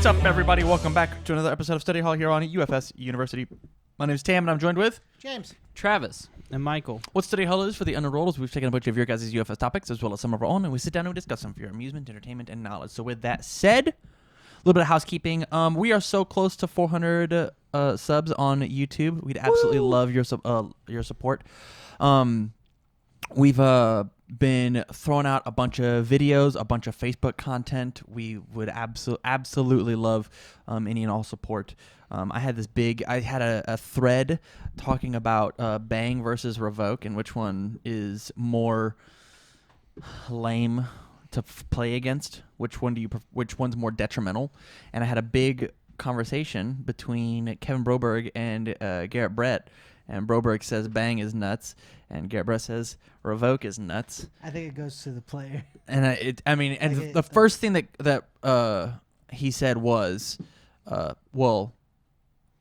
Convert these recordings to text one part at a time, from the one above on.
up, everybody? Welcome back to another episode of Study Hall here on UFS University. My name is Tam, and I'm joined with James, Travis, and Michael. What Study Hall is for the unenrolled is we've taken a bunch of your guys' UFS topics as well as some of our own, and we sit down and we discuss them for your amusement, entertainment, and knowledge. So with that said, a little bit of housekeeping. We are so close to 400 subs on YouTube. We'd absolutely love your support. We've been throwing out a bunch of videos, a bunch of Facebook content. We would absolutely love any and all support. I had a thread talking about Bang versus Revoke and which one is more lame to play against. Which one's more detrimental? And I had a big conversation between Kevin Broberg and Garrett Brett. And Broberg says Bang is nuts, and Garrett Brett says Revoke is nuts. I think it goes to the player. And the first thing that he said was,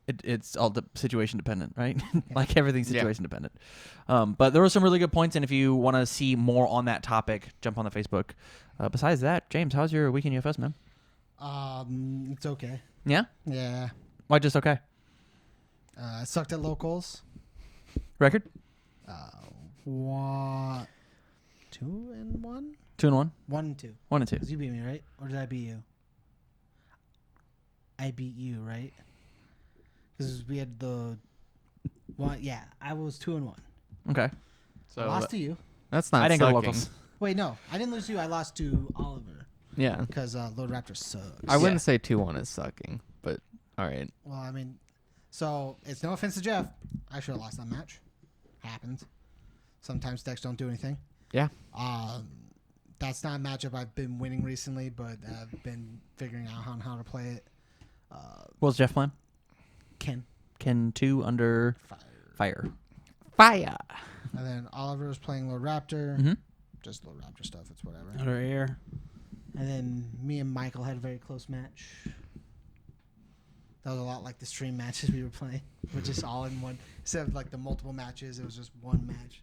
it's all situation dependent, right? Like everything's situation dependent. But there were some really good points, and if you want to see more on that topic, jump on the Facebook. Besides that, James, how's your week in UFS, man? It's okay. Yeah? Yeah. Why just okay? I sucked at locals. Record? 2-1. 2-1? 1-2. 1-2. Because you beat me, right? Or did I beat you? I beat you, right? Because we had the one. Yeah, I was 2-1. Okay. So I lost to you. That's not. I didn't sucking. go to locals. Wait, no, I didn't lose to you. I lost to Oliver. Yeah. Because Lord Raptor sucks. I wouldn't say 2-1 is sucking, but all right. Well, I mean, so it's no offense to Jeff. I should have lost that match. Happens. Sometimes decks don't do anything. Yeah. That's not a matchup I've been winning recently, but I've been figuring out how to play it. What was Jeff playing? Ken 2 under Fire. Fire. And then Oliver was playing Lord Raptor. Mm-hmm. Just Lord Raptor stuff. It's whatever. Under air. And then me and Michael had a very close match. That was a lot like the stream matches we were playing, which is all in one. Instead of like the multiple matches, it was just one match,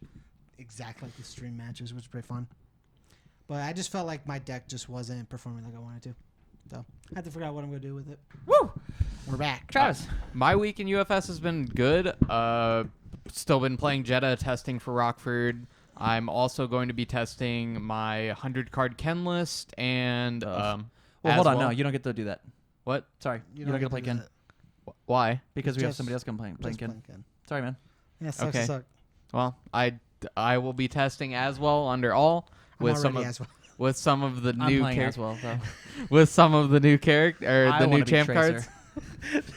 exactly like the stream matches, which was pretty fun. But I just felt like my deck just wasn't performing like I wanted to. So I have to figure out what I'm going to do with it. Woo! We're back. Travis. My week in UFS has been good. Still been playing Jetta, testing for Rockford. I'm also going to be testing my 100-card Ken list and... hold on. No, you don't get to do that. What? Sorry. You don't get to play Ken. Why? Because we have somebody else playing Ken. Sorry, man. Yeah, sucks okay. to suck. Well, I will be testing as well under all with some of the new as well, so. with some of the new character or the new champ cards.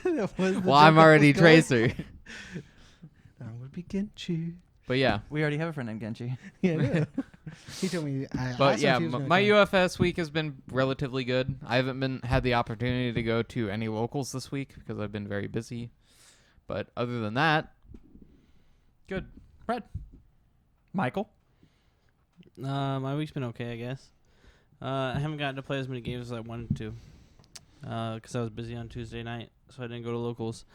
Well, I'm already Tracer. I would be Genchi. But yeah, we already have a friend named Genchi. Yeah. He told me. But yeah, my UFS week has been relatively good. I haven't had the opportunity to go to any locals this week because I've been very busy. But other than that, good. Brad. Michael. My week's been okay, I guess. I haven't gotten to play as many games as I wanted to because I was busy on Tuesday night, so I didn't go to locals.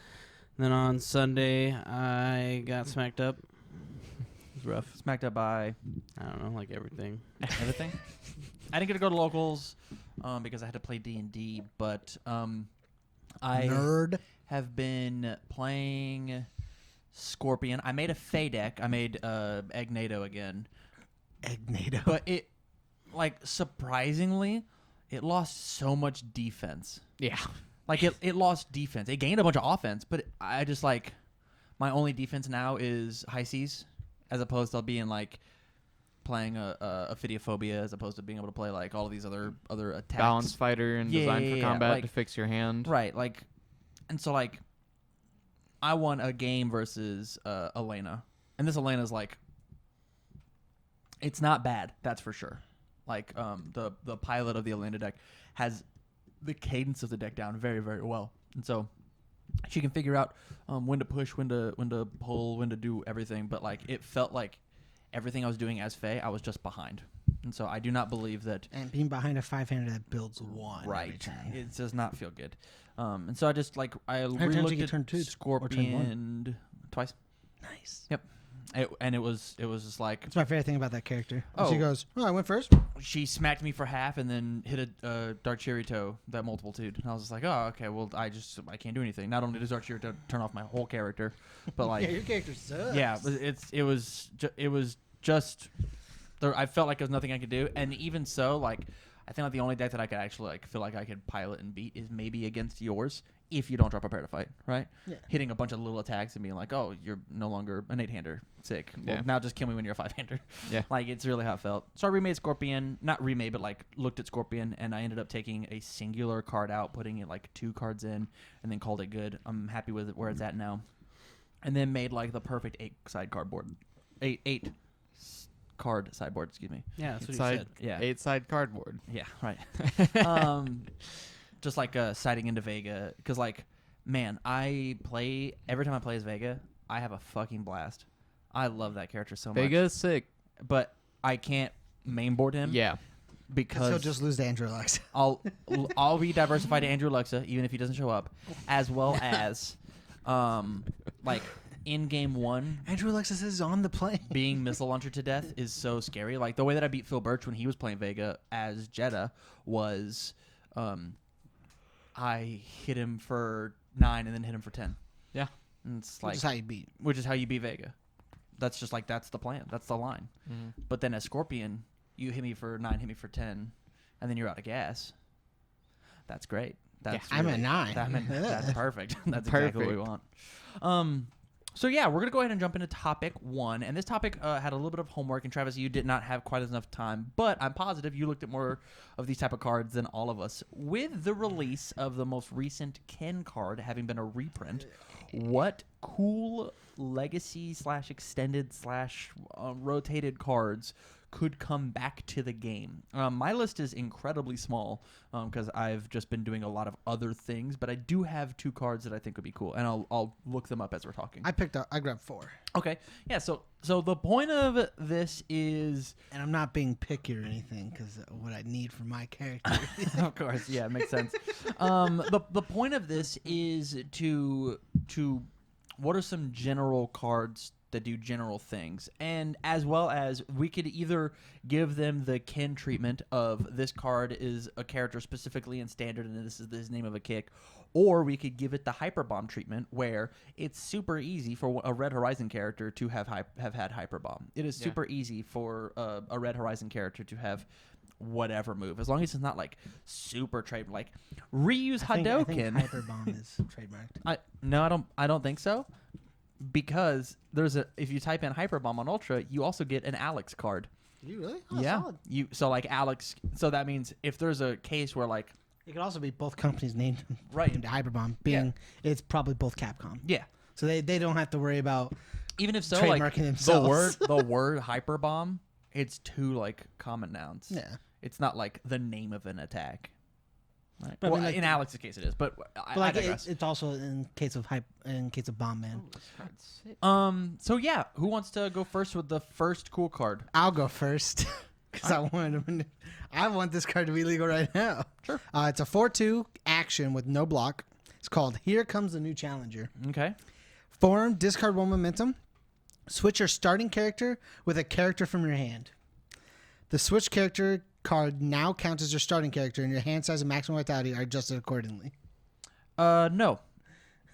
And then on Sunday, I got smacked up. It was rough. Smacked up by... I don't know, like everything. Everything? I didn't get to go to locals because I had to play D&D, but I have been playing Scorpion. I made a Fey deck. I made Egnado again. Egnado. But it, surprisingly, it lost so much defense. Yeah. It lost defense. It gained a bunch of offense, but I just, my only defense now is High Seas, as opposed to being, playing a Phidiophobia, as opposed to being able to play, all of these other attacks. Balanced fighter and designed for combat to fix your hand. Right, and so, I won a game versus Elena, and this Elena's, it's not bad, that's for sure. The pilot of the Elena deck has the cadence of the deck down very, very well, and so she can figure out when to push, when to pull, when to do everything. But it felt like everything I was doing as Faye, I was just behind, and so I do not believe that. And being behind a 500 that builds one, right? It does not feel good. And so I just I relooked at turn 2 Scorpion twice. Nice. Yep. And it was just like That's my favorite thing about that character. Oh. She goes, "Oh, I went first." she smacked me for half and then hit a Dark Cherry-To, that multiplitude. And I was just like, oh, okay, well, I can't do anything. Not only does Dark Cherry-To turn off my whole character, but like, Yeah, your character sucks. yeah, it was just there. I felt like there was nothing I could do, and even so, like, I think like the only deck that I could actually like feel like I could pilot and beat is maybe against yours if you don't drop Prepare to Fight, right? Yeah. Hitting a bunch of little attacks and being like, oh, you're no longer an 8-hander. Sick. Well, Yeah. now just kill me when you're a 5-hander. Yeah. Like, it's really how it felt. So I remade Scorpion. Not remade, but like looked at Scorpion, and I ended up taking a singular card out, putting it like 2 cards in, and then called it good. I'm happy with it where it's at now. And then made like the perfect 8-side cardboard. 8 card sideboard, excuse me. Yeah, that's what you Side, said. Yeah. 8-side cardboard. Yeah, right. Just like siding into Vega, because like, man, every time I play as Vega, I have a fucking blast. I love that character so much. Vega's sick. But I can't mainboard him. Yeah. Because he'll Because just lose to Andrew Alexa. I'll be diversified to Andrew Alexa, even if he doesn't show up, as well as like in game 1. Andrew Alexis is on the plane. Being missile launcher to death is so scary. Like the way that I beat Phil Birch when he was playing Vega as Jeddah was, I hit him for 9 and then hit him for 10. Yeah. And it's like, Which is how you beat. which is how you beat Vega. That's just like that's the plan. That's the line. Mhm. But then as Scorpion, you hit me for 9, hit me for 10, and then you're out of gas. That's great. That's I'm at 9. That's perfect. That's exactly what we want. So yeah, we're gonna go ahead and jump into topic 1, and this topic had a little bit of homework, and Travis, you did not have quite enough time, but I'm positive you looked at more of these type of cards than all of us. With the release of the most recent Ken card having been a reprint, what cool legacy / extended / rotated cards could come back to the game? My list is incredibly small because I've just been doing a lot of other things, but I do have 2 cards that I think would be cool, and I'll look them up as we're talking. I grabbed 4. Okay, yeah. So the point of this is, And I'm not being picky or anything because what I need for my character. of course, yeah, it makes sense. The point of this is to what are some general cards that do general things, and as well as we could either give them the Ken treatment of this card is a character specifically in standard and this is the name of a kick, or we could give it the hyper bomb treatment where it's super easy for a Red Horizon character to have had hyper bomb. It is super easy for a Red Horizon character to have whatever move, as long as it's not like super trade, like reuse I think Hadouken. Hyper Bomb is trademarked. I don't think so, because if you type in Hyper Bomb on Ultra, you also get an Alex card. You really? Oh, Yeah, solid. Alex. So that means if there's a case where like It could also be both companies named Right. named Hyper Bomb. Being it's probably both Capcom, yeah, so they don't have to worry about even if so, like trademarking the themselves. word Hyper Bomb, it's 2 like common nouns. Yeah. It's not like the name of an attack. Right. But I Well, mean, like, in Alex's case, it is. But But like I digress. it's also in case of Bomb Man. So yeah, who wants to go first with the first cool card? I'll go first because I want this card to be legal right now. Sure. It's a 4/2 action with no block. It's called Here Comes the New Challenger. Okay. Form, discard 1 momentum. Switch your starting character with a character from your hand. The switch character card now counts as your starting character, and your hand size and maximum vitality are adjusted accordingly. No.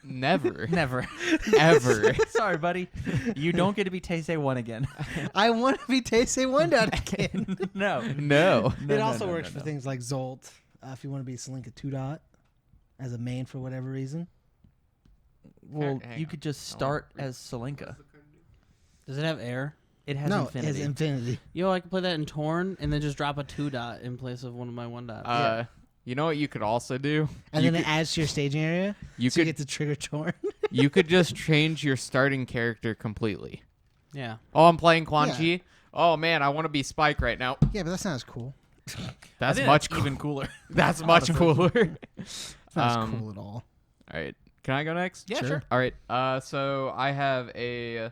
Never. Never. Ever. Sorry, buddy. You don't get to be Taisei 1 again. I want to be Taisei 1 out again. No. No. It also works for things like Zolt. If you want to be Selinka 2 as a main for whatever reason. Well, Hang you on. could just start as Selinka. Does it have air? It has No, infinity. it has Infinity. Yo, I could play that in Torn and then just drop a 2 in place of one of my 1 dots. You know what you could also do? And you then could, it adds to your staging area. you So you could get to trigger Torn. you could just change your starting character completely. Yeah. Oh, I'm playing Quan Yeah. Chi. Oh man, I want to be Spike right now. Yeah, but that sounds cool. That's I think much even cooler. That's much cooler. It's not Um, cool at all. All right, can I go next? Yeah, Sure. sure. All right. So I have a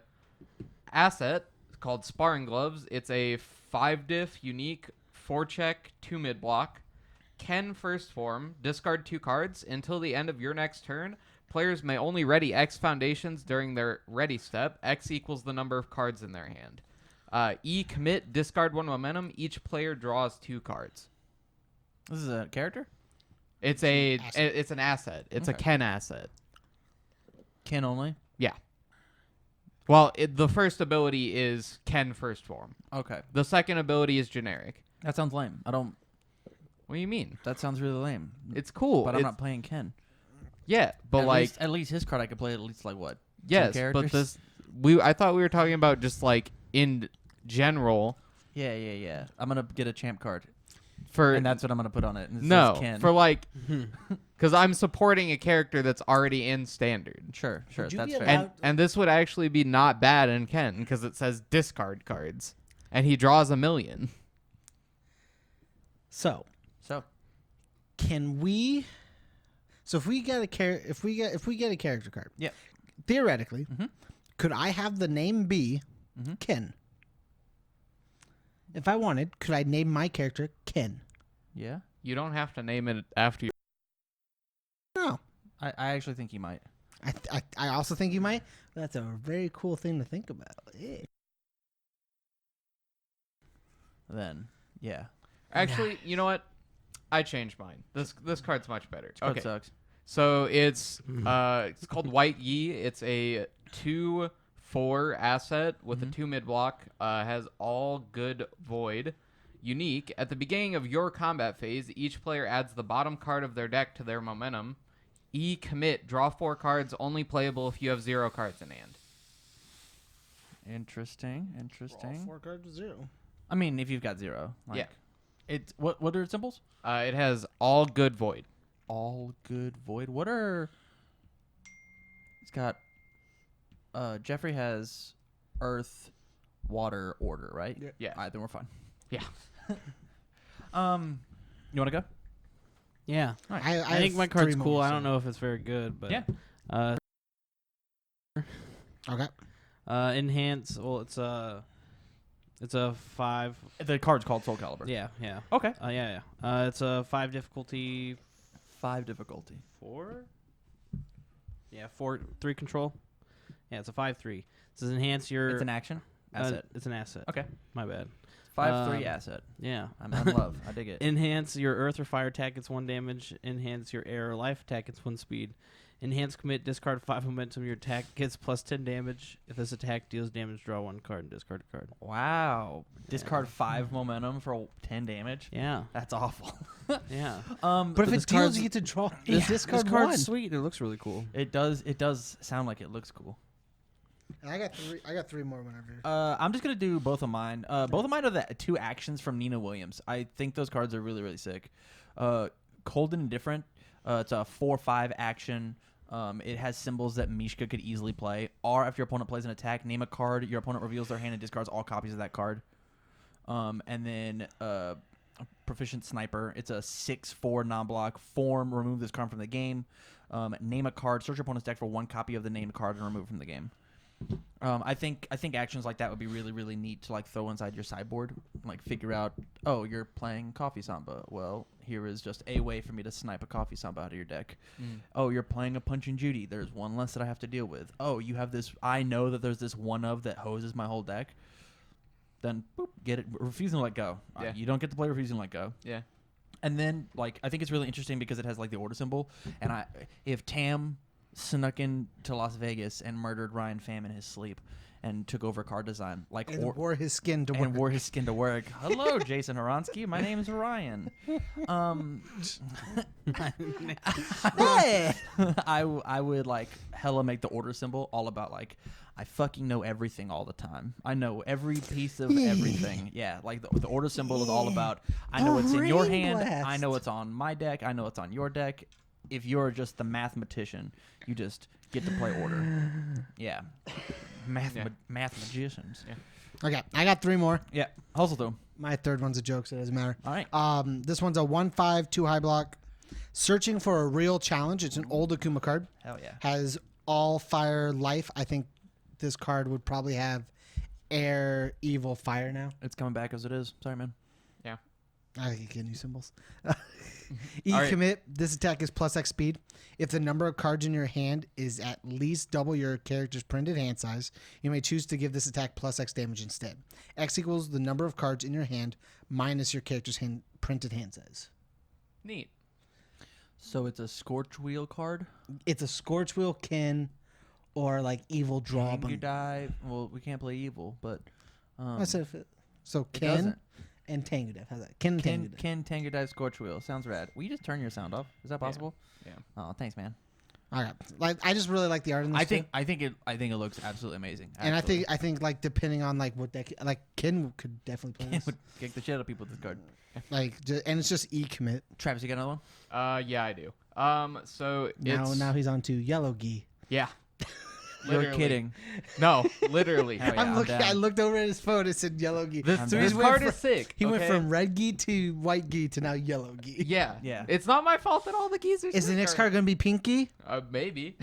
asset called Sparring Gloves. It's a 5-diff unique 4-check 2 mid block. Ken first form. Discard 2 cards until the end of your next turn. Players may only ready X foundations during their ready step. X equals the number of cards in their hand. E, commit, discard 1 momentum. Each player draws 2 cards. This is a character? It's it's an asset. It's a Okay. Ken asset. Ken only? Yeah. Well, the first ability is Ken first form. Okay. The second ability is generic. That sounds lame. What do you mean? That sounds really lame. It's cool. But I'm not playing Ken. Yeah, but At least his card I could play at least like what? yes, 2 but characters? I thought we were talking about just like in general Yeah. I'm gonna get a champ card, for and that's what I'm gonna put on it. And it no says Ken. for like because I'm supporting a character that's already in standard. Sure. Would you That's be fair. allowed- And this would actually be not bad in Ken because it says discard cards, and he draws 1,000,000. So So can we? So if we get a character card, Yep. theoretically, Mhm. could I have the name be Mhm. Ken? If I wanted, could I name my character Ken? yeah, You don't have to name it after you. No. I actually think you might. I also think you might. That's a very cool thing to think about. Yeah. Then yeah, Actually, you know what? I changed mine. This card's much better. this card Okay. sucks. So it's called White Yi. It's a 2/4 asset with a 2 mid block. Has all good void. Unique. At the beginning of your combat phase, each player adds the bottom card of their deck to their momentum. E, commit. Draw 4 cards. Only playable if you have 0 cards in hand. Interesting. All 4 cards to 0. I mean, if you've got 0, like, Yeah. It's what are its symbols? It has all good void. All good void. What are? It's got. Jeffrey has Earth, Water, Order, right? Yeah. Yeah. All right, then we're fine. Yeah. You want to go? Yeah. All right. I think have my card's 3 more, cool. I so- don't know if it's very good, but Yeah. Okay. Enhance. Well, it's a 5. The card's called Soul Calibur. Yeah. Okay. Yeah. It's a 5 difficulty. 5 difficulty. 4. Yeah, 3 control. Yeah, it's a 5/3. It says enhance your. It's an action asset. It's an asset. Okay. My bad. 5/3 asset. Yeah. I'm in love. I dig it. Enhance your earth or fire attack, it's 1 damage. Enhance your air or life attack, it's 1 speed. Enhance commit, discard 5 momentum. Your attack gets plus 10 damage. If this attack deals damage, draw 1 card and discard a card. Wow. Discard 5 momentum for 10 damage. Yeah. That's awful. Yeah. But if this it deals, card's- you get to draw. This discard card's one. sweet. It looks really cool. It does sound like it looks cool. I got 3 more whenever. I'm just gonna do both of mine. Both of mine are the 2 actions from Nina Williams. I think those cards are really, really sick. Cold and Indifferent. It's a 4/5 action. It has symbols that Mishka could easily play. R, after your opponent plays an attack, name a card. Your opponent reveals their hand and discards all copies of that card. And then Proficient Sniper. It's a 6/4 non-block. Form, remove this card from the game. Name a card. Search your opponent's deck for 1 copy of the named card and remove it from the game. I think actions like that would be really, really neat to like throw inside your sideboard. Like figure out, oh, you're playing Coffee Samba. Well, here is just a way for me to snipe a Coffee Samba out of your deck. Oh, you're playing a Punch and Judy. There's 1 less that I have to deal with. Oh, you have this. I know that there's this 1 of that hoses my whole deck. Then boop, get it. Refusing to let go. Yeah. You don't get to play refusing to let go. Yeah. And then like I think it's really interesting because it has like the order symbol. And if Tam snuck in to Las Vegas and murdered Ryan Pham in his sleep and took over card design, like And wore his skin to and work. wore his skin to work. Hello, Jason Horonsky. My name is Ryan. Hey! I would like hella make the order symbol all about like I fucking know everything all the time. I know every piece of everything. Yeah, like the order symbol is all about I know what's in your Brain hand. blast. I know what's on my deck. I know what's on your deck. If you're just the mathematician, you just get to play order. Yeah. Math magicians. Yeah. Okay, I got 3 more. Yeah. Hustle through 'em. My 3rd one's a joke, so it doesn't matter. All right. This one's a 1/5 2 high block. Searching for a real challenge. It's an old Akuma card. Hell yeah. Has all fire life. I think this card would probably have air, evil, fire now. It's coming back as it is. Sorry, man. I think you get new symbols. All right. Commit. This attack is plus X speed. If the number of cards in your hand is at least double your character's printed hand size, you may choose to give this attack plus X damage instead. X equals the number of cards in your hand minus your character's printed hand size. Neat. So it's a Scorch Wheel card. It's a Scorch Wheel, Kin, or like Evil Draw. You dive. Well, we can't play evil, but I said so it Kin doesn't. and Tango Death. How's that? Kin and Tango Death. Ken Tango Dive Scorch Wheel. Sounds rad. Will you just turn your sound off? Is that possible? Yeah. Oh, thanks, man. All right. Like I just really like the art in this. I think it looks absolutely amazing. And actually. I think like depending on like what deck, like Kin could definitely play Ken this. would kick the shit out of people with this card. Like and it's just commit. Travis, you got another one? Yeah, I do. So Now it's he's on to Yellow Gi. yeah. You're Literally. kidding. No, literally. Hell yeah, I'm looking. down. I looked over at his phone. It said Yellow Gi. This, I'm So down. he's this went card from- is sick. He went okay? from red gi to white gi to now yellow gi. Yeah. Yeah. It's not my fault that all the keys are Is the sick, next or- card going to be pinky? Maybe.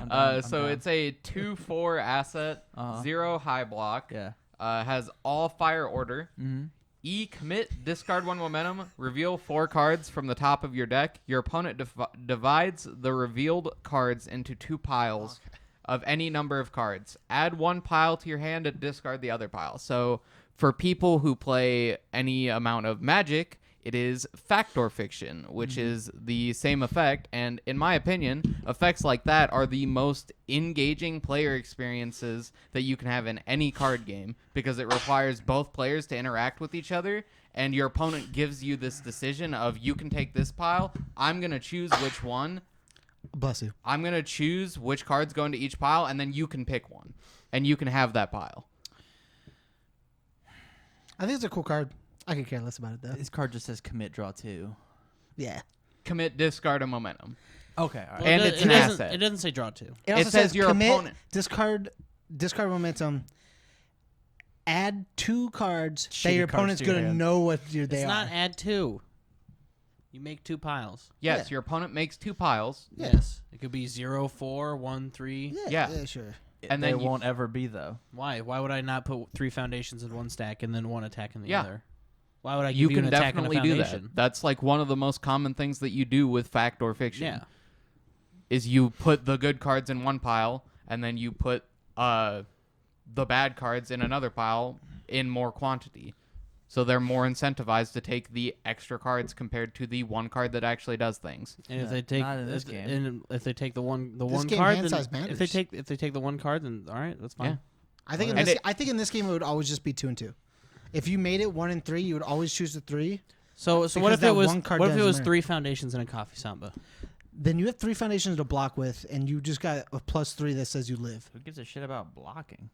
I'm down, I'm So down. it's a 2/4 asset, Uh-huh. 0 high block. Yeah. Has all fire order. Mm-hmm. Commit, discard 1 momentum, reveal 4 cards from the top of your deck. Your opponent divides the revealed cards into 2 piles of any number of cards. Add 1 pile to your hand and discard the other pile. So for people who play any amount of Magic, it is Factor Fiction, which is the same effect. And in my opinion, effects like that are the most engaging player experiences that you can have in any card game because it requires both players to interact with each other. And your opponent gives you this decision of you can take this pile. I'm going to choose which one. Bless you. I'm going to choose which cards go into each pile, and then you can pick one. And you can have that pile. I think it's a cool card. I could care less about it though. This card just says commit draw 2. Yeah. Commit, discard, and momentum. Okay, all right. And it it's an doesn't- asset. It doesn't say draw 2. It also says your commit, opponent. discard momentum. Add 2 cards that Shitty your cards opponent's to your going to hand. know what they It's are. not add 2. You make 2 piles. Yes, Yeah. your opponent makes 2 piles. Yeah. Yes. It could be 0, 4, 1, 3. Yeah. Sure. And they then you- won't ever be though. Why? Why would I not put 3 foundations in one stack and then 1 attack in the Yeah. other? Why would I give You you, can an attack and a definitely do foundation? that. That's like one of the most common things that you do with fact or fiction. Yeah. Is you put the good cards in one pile, and then you put the bad cards in another pile in more quantity. So they're more incentivized to take the extra cards compared to the one card that actually does things. And if Yeah, they take not in this if, game. and if they take the one This game card, hand then size if matters. they take the one card, then all right, that's fine. Yeah. I think in And this, it- I think in this game it would always just be 2 and 2. If you made it 1 and 3, you would always choose the 3. So what Because if that it was one card what if it doesn't was matter. 3 foundations and a coffee samba? Then you have 3 foundations to block with, and you just got a +3 that says you live. Who gives a shit about blocking?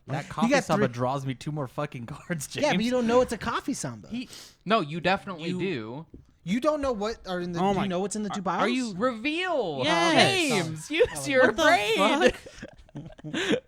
That coffee got samba 3 draws me 2 more fucking cards, James. Yeah, but you don't know it's a coffee samba. No, you definitely You- do. You don't know what are in the. Oh do my- you know what's in the 2 piles? are you- Reveal Yes. names. Use your What the brain. fuck?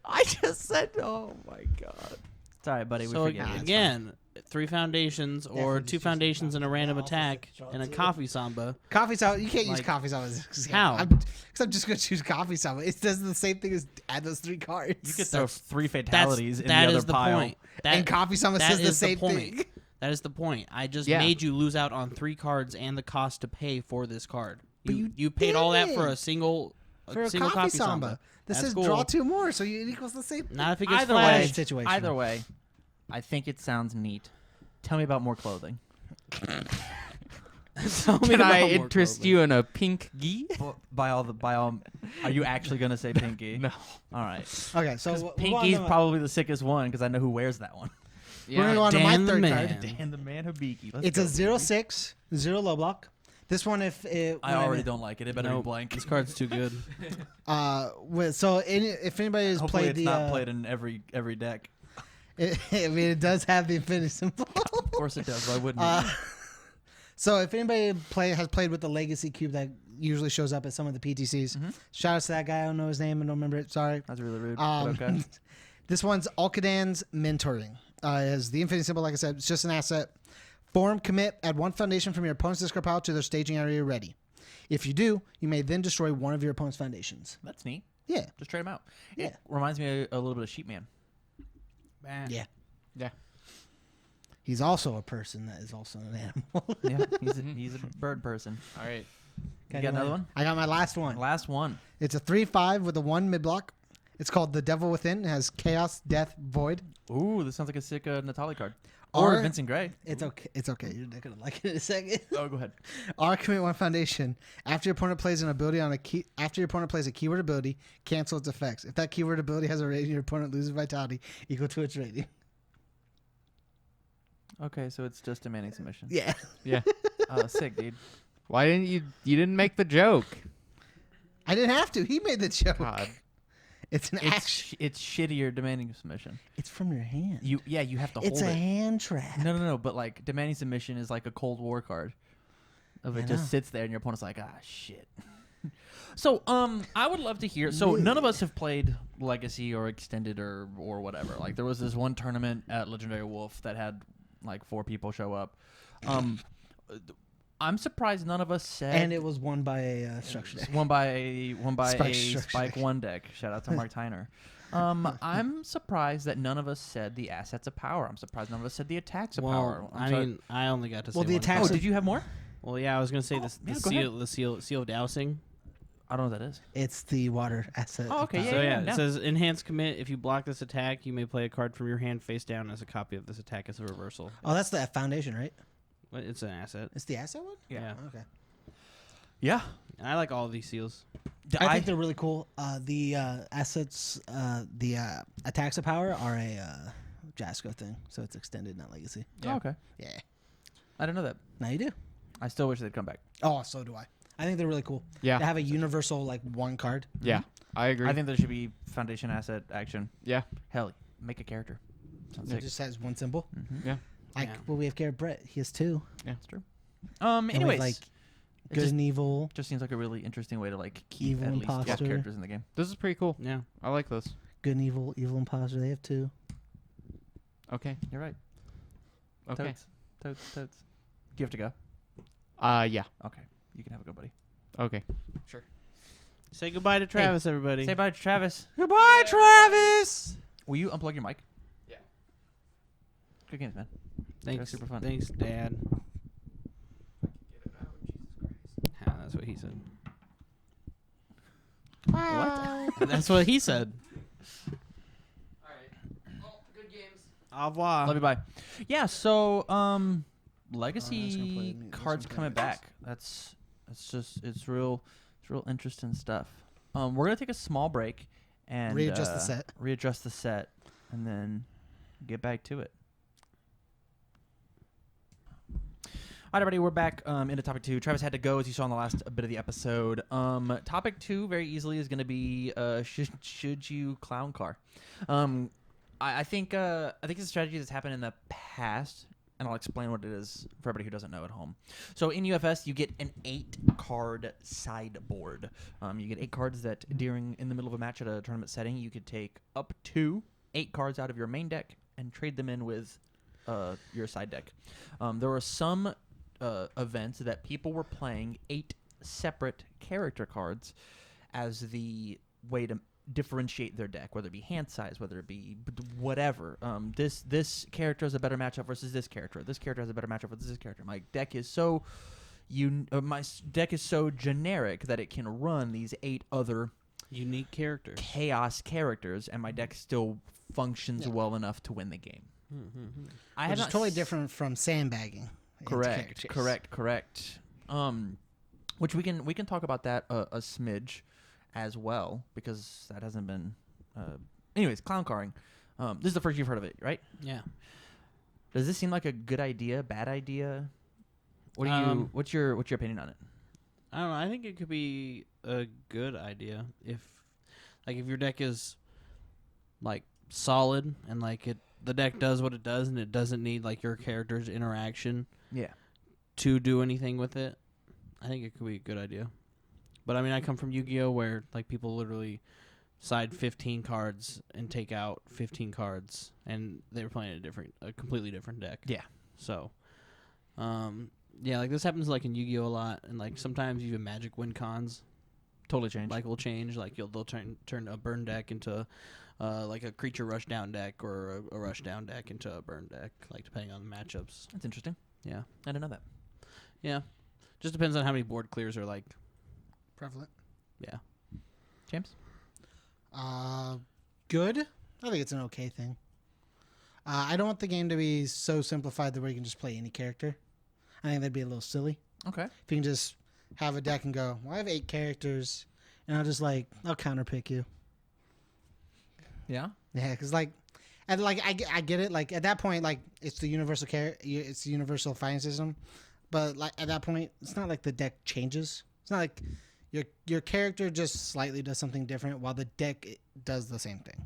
I just said, oh my god. It's all right, buddy. So we forget. it's again, 3 foundations or Definitely 2 just foundations and a random also attack draw and a 2. coffee samba. Coffee samba. You can't use Like, coffee samba. as this game. how? Because I'm just gonna choose coffee samba. It does the same thing as add those 3 cards. You could throw That's- 3 fatalities in That the other is the pile. point. That, and coffee samba that says the is same point. thing. That is the point. I just Yeah. made you lose out on 3 cards and the cost to pay for this card. But You paid all that for didn't. a single For a single coffee samba. This That's says cool. draw 2 more, so it equals the same. Not if it gets Either way, flashed. situation. either way, I think it sounds neat. Tell me about more clothing. Tell me Can about I more interest clothing. you in a pink gi? By all, are you actually gonna say pinky? No. All right. Okay, so 'Cause we'll go on pinky's to- probably the sickest one because I know who wears that one. We're gonna go on to my Dan the 3rd man. card. Dan the man Habiki. Let's It's go. a 0/6, 0 low block. This one, if it, I already don't like it. It better Nope. be blank. This card's too good. if anybody has Hopefully, played it's the, not played in every deck. I mean, it does have the infinity symbol. Of course it does. Why wouldn't it? So if anybody has played with the Legacy Cube that usually shows up at some of the PTCs, shout out to that guy. I don't know his name. I don't remember it. Sorry. That's really rude. Um, but okay. This one's Alkadan's Mentoring. It has the infinity symbol. Like I said, it's just an asset. Form, commit, add 1 foundation from your opponent's discard pile to their staging area ready. If you do, you may then destroy one of your opponent's foundations. That's neat. Yeah. Just trade them out. Yeah. It reminds me a little bit of Sheepman. Yeah. Yeah. He's also a person that is also an animal. Yeah, he's a bird person. All right. You got another one? I got my last one. Last one. It's a 3/5 with a 1 mid block. It's called The Devil Within. It has Chaos, Death, Void. Ooh, this sounds like a sick Natali card. Or Vincent Gray. It's okay. It's okay. You're not gonna like it in a second. Oh, go ahead. R commit 1 foundation. After your opponent plays an ability on a key, after your opponent plays a keyword ability, cancel its effects. If that keyword ability has a rating, your opponent loses vitality equal to its rating. Okay, so it's just demanding submission. Yeah. Yeah. Oh, sick, dude. Why didn't you? You didn't make the joke. I didn't have to. He made the joke. God. It's an action. It's shittier demanding submission. It's from your hand. You have to hold It's a it. hand trap. No, but like demanding submission is like a Cold War card. Of I it just know. sits there and your opponent's like, ah, shit. So, I would love to hear. So, none of us have played Legacy or Extended or whatever. Like, there was this one tournament at Legendary Wolf that had like 4 people show up. I'm surprised none of us said. And it was won by a structure deck. Won by a Structure Spike deck. 1 deck. Shout out to Mark Tyner. I'm surprised that none of us said the assets of power. I'm surprised none of us said the attacks of power. Well, I'm I sorry. mean, I only got to say Well, the one. attacks Oh, of- did you have more? Well, yeah, I was gonna say this. yeah, The go ahead. seal of dowsing. I don't know what that is. It's the water asset. Oh, okay, So yeah. it says enhanced commit. If you block this attack, you may play a card from your hand face down as a copy of this attack as a reversal. Oh, that's the foundation, right? But it's an asset. It's the asset one? Yeah. Okay. Yeah. And I like all of these seals. I think they're really cool. The assets, the attacks of power are a Jasco thing, so it's extended, not legacy. Oh, okay. Yeah. I didn't know that. Now you do. I still wish they'd come back. Oh, so do I. I think they're really cool. Yeah. They have a universal like one card. Yeah. I agree. I think there should be foundation asset action. Yeah. Hell, make a character. Sounds It sick. just has one symbol. Mm-hmm. Yeah. Like, Yeah. well, we have Garrett Brett. He has 2. That's true. And we have, Anyways, like it good just, and evil. just seems like a really interesting way to like keep Evil at least 12 imposter. characters in the game. This is pretty cool. Yeah. I like this. Good and evil. Evil imposter. They have 2. Okay. You're right. Okay. Totes. Do you have to go? Yeah. Okay. You can have a go, buddy. Okay. Say goodbye to Travis, everybody. Say bye to Travis. Goodbye, Travis. Will you unplug your mic? Yeah. Good games, man. Thanks. super fun. Thanks, Dad. Yeah, that's what he said. What? That's what he said. All right. Well, good games. Au revoir. Love you, bye. Yeah, so play legacy me- this cards one play coming me. back. It's real interesting stuff. We're gonna take a small break and Readjust the set. Readjust the set, and then get back to it. All right, everybody, we're back into topic 2. Travis had to go, as you saw in the last bit of the episode. Topic 2 very easily is going to be should you clown car? I think it's a strategy that's happened in the past, and I'll explain what it is for everybody who doesn't know at home. So in UFS, you get an 8-card sideboard. You get 8 cards that in the middle of a match at a tournament setting, you could take up to 8 cards out of your main deck and trade them in with your side deck. There were some events that people were playing 8 separate character cards as the way to differentiate their deck, whether it be hand size, whether it be whatever. This character has a better matchup versus this character. This character has a better matchup versus this character. My deck is so deck is so generic that it can run these 8 other Unique characters. chaos characters, and my deck still functions well enough to win the game. I Which have is not totally different from sandbagging. into characters. Correct. Which we can talk about that a smidge as well, because that hasn't been. Anyways, clown carring. This is the first you've heard of it, right? Yeah. Does this seem like a good idea? Bad idea? What do you? What's your opinion on it? I don't know. I think it could be a good idea if your deck is like solid and the deck does what it does and it doesn't need like your character's interaction Yeah. to do anything with it. I think it could be a good idea. But I mean, I come from Yu-Gi-Oh where like people literally side 15 cards and take out 15 cards, and they were playing a completely different deck. Yeah. So, yeah, like this happens like in Yu-Gi-Oh a lot, and like sometimes even Magic win cons Totally changed. will change. Like they'll turn a burn deck into like a creature rush down deck or a rush down deck into a burn deck, like depending on the matchups. That's interesting. Yeah, I didn't know that. yeah. Just depends on how many board clears are like. Prevalent. Yeah. James? Good. I think it's an okay thing. I don't want the game to be so simplified that where you can just play any character. I think that'd be a little silly. Okay. If you can just have a deck and go, well, I have 8 characters, and I'll counterpick you. Yeah? Yeah, because I get it. Like at that point, like it's the it's the universal fighting system, but like at that point, it's not like the deck changes. It's not like your character just slightly does something different while the deck does the same thing.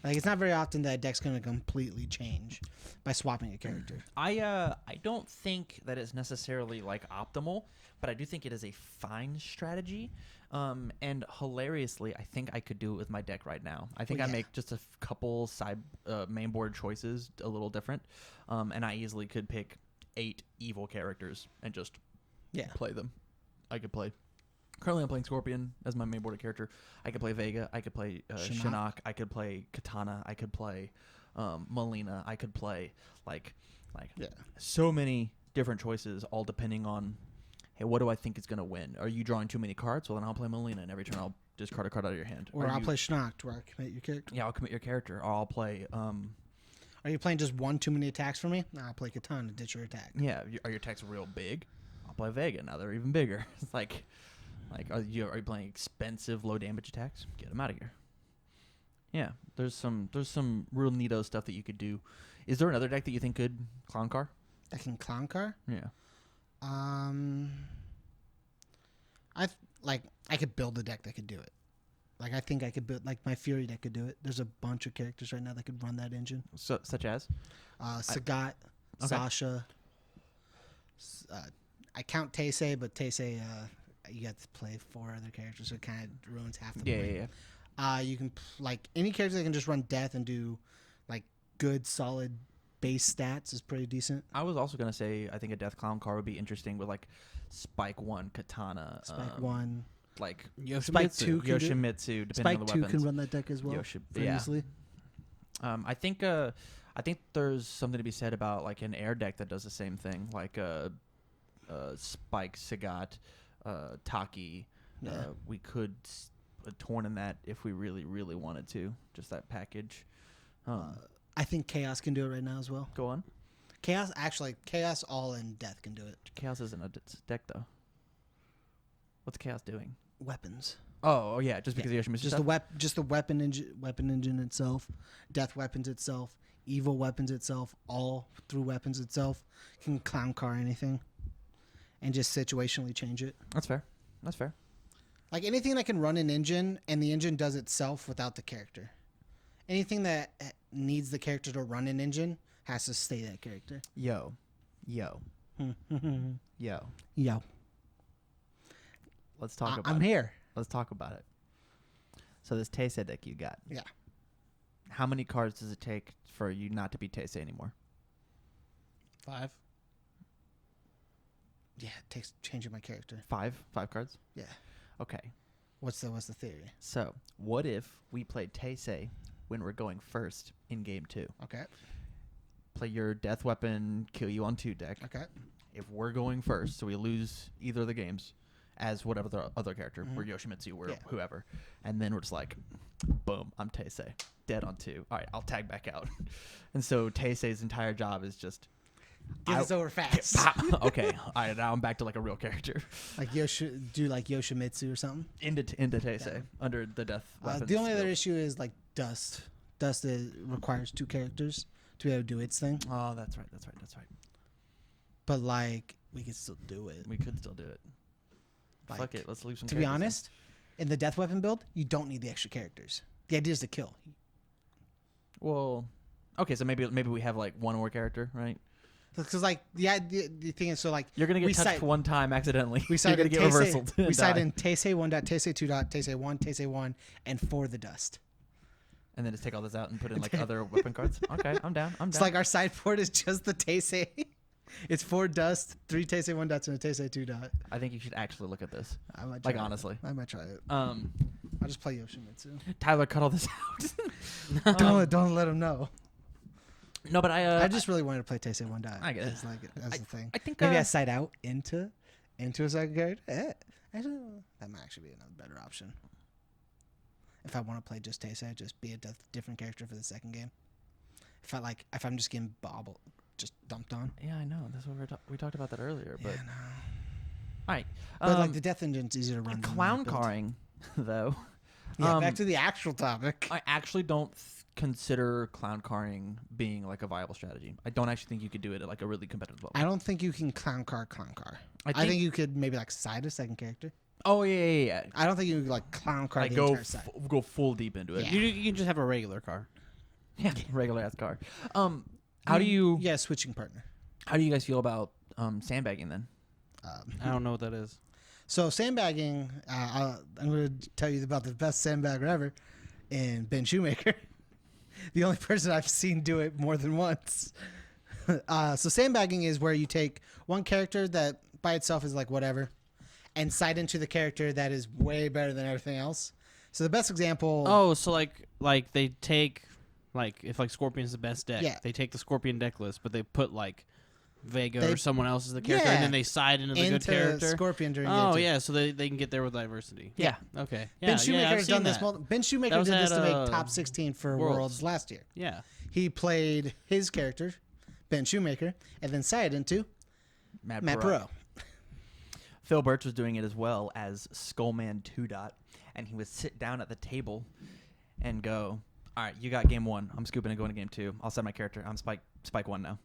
Like it's not very often that a deck's going to completely change by swapping a character. I don't think that it's necessarily like optimal, but I do think it is a fine strategy. And hilariously, I think I could do it with my deck right now. I think I make just a couple side main board choices a little different, and I easily could pick 8 evil characters and just play them. I could play. Currently, I'm playing Scorpion as my main board character. I could play Vega. I could play Shinnok. I could play Katana. I could play Melina. I could play so many different choices, all depending on, hey, what do I think is going to win? Are you drawing too many cards? Well, then I'll play Melina, and every turn I'll discard a card out of your hand. Or I'll play Shinnok to where I commit your character. Yeah, I'll commit your character. Or I'll play. Are you playing just one too many attacks for me? No, I'll play Katana to ditch your attack. Yeah, are your attacks real big? I'll play Vega. Now they're even bigger. It's like are you playing expensive low damage attacks? Get them out of here. Yeah, there's some real neato stuff that you could do. Is there another deck that you think could Clown Car? I can Clown Car? Yeah. I could build a deck that could do it. Like I think I could build my Fury deck could do it. There's a bunch of characters right now that could run that engine. So such as Sagat, Sasha. I count Taisei, but Taisei you got to play 4 other characters, so it kind of ruins half the point. Yeah. You can any character that can just run death and do good solid base stats is pretty decent. I was also gonna say I think a Death Clown Car would be interesting with Spike 1, Katana, Spike 1, Yoshimitsu, Spike 2 depending Spike on the 2 weapons. can run that deck as well. Easily. I think there's something to be said about an air deck that does the same thing, Spike, Sagat, Taki. We could torn in that if we really, really wanted to. Just that package. I think Chaos can do it right now as well. Go on. Chaos all in Death can do it. Chaos isn't a deck though. What's Chaos doing? Weapons. Oh yeah, just because Yoshimitsu just the weapon engine itself, Death weapons itself, evil weapons itself, all through weapons itself can Clown Car anything, and just situationally change it. That's fair. Like anything that can run an engine and the engine does itself without the character. Anything that needs the character to run an engine has to stay that character. Yo. Let's talk about I'm here. Let's talk about it. So this Taisei deck you got. Yeah. How many cards does it take for you not to be Taisei anymore? 5. Yeah, it takes changing my character. 5 cards? Yeah. Okay. What's the theory? So, what if we played Taisei when we're going first in game 2? Okay. Play your death weapon, kill you on 2 deck. Okay. If we're going first, so we lose either of the games as whatever the other character, we're Yoshimitsu, we're whoever. And then we're just boom, I'm Taisei. Dead on 2. All right, I'll tag back out. And so Taisei's entire job is just get this over fast. Okay. All right, now I'm back to a real character. Yoshimitsu or something. Into Taisei under the death weapons. The only other issue is Dust. Dust requires 2 characters to be able to do its thing. Oh, that's right. But we could still do it. We could still do it. Fuck it. Let's leave some. To be honest, in the death weapon build, you don't need the extra characters. The idea is to kill. Well, okay. So maybe we have one more character, right? Because the thing is you're gonna get touched one time accidentally. We you're gonna get reversal. We cite in Taisei 1. Taisei 2. Taisei 1. Taisei 1, and 4 the Dust. And then just take all this out and put in other weapon cards. Okay, I'm down. It's our sideboard is just the Taisei. It's 4 Dust, 3 Taisei 1 dots, and a Taisei 2 dot. I think you should actually look at this. I might try honestly. I might try it. I I'll just play Yoshimitsu. Tyler, cut all this out. Don't let him know. No, but I just really wanted to play Taisei One Die. I get it. It's like that's the thing. I think Maybe I side out into a second character. Actually, that might actually be another better option. If I want to play just Taisei, just be a different character for the second game. If I'm just getting just dumped on. Yeah, I know. That's what we talked about that earlier. But Yeah, no. all right, But like the death engine's easier to run. than clown my build. carring, though. Yeah, back to the actual topic. I actually don't consider clown carring being like a viable strategy. I don't actually think you could do it at like a really competitive level. I don't think you can clown car. I think you could maybe like side a second character. Oh yeah. I don't think you could like clown car Like the go entire side. go full deep into it. Yeah. You can just have a regular car. Yeah, regular ass car. How do you Yeah, switching partner. how do you guys feel about sandbagging then? I don't know what that is. So sandbagging, I'm going to tell you about the best sandbagger ever in Ben Shoemaker. The only person I've seen do it more than once. So sandbagging is where you take one character that by itself is like whatever and side into the character that is way better than everything else. So the best example... Oh, so like they take if Scorpion's the best deck, Yeah. they take the Scorpion deck list, but they put Vega or someone else as the character, Yeah. and then they side into the good into character. Scorpion during Oh game two. yeah, so they can get there with diversity. Yeah. Okay. Ben Yeah, Shoemaker I've has seen done this. that. Ben Shoemaker That was did this at, to make top 16 for Worlds. Worlds last year. Yeah. He played his character, Ben Shoemaker, and then sided into Matt Perot. Phil Birch was doing it as well as Skullman 2 Dot, and he would sit down at the table and go, "All right, you got game 1. I'm scooping and going to game 2. I'll set my character. I'm Spike 1 now."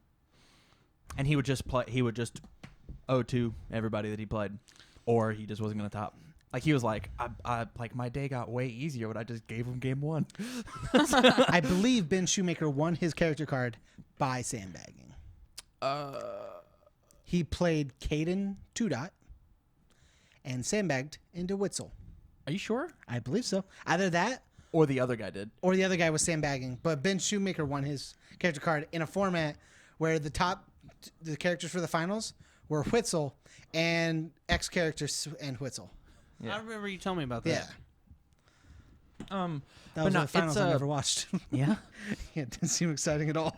And he would just play. He would just 0-2 everybody that he played, or he just wasn't going to top. Like he was like, I like my day got way easier when I just gave him game 1. I believe Ben Shoemaker won his character card by sandbagging. He played Caden 2 Dot and sandbagged into Witzel. Are you sure? I believe so. Either that Or the other guy did. or the other guy was sandbagging. But Ben Shoemaker won his character card in a format where the characters for the finals were Witzel and X characters and Witzel. Yeah. I remember you telling me about Yeah. that. That But was no, the finals it's I never watched. Yeah. Yeah, it didn't seem exciting at all.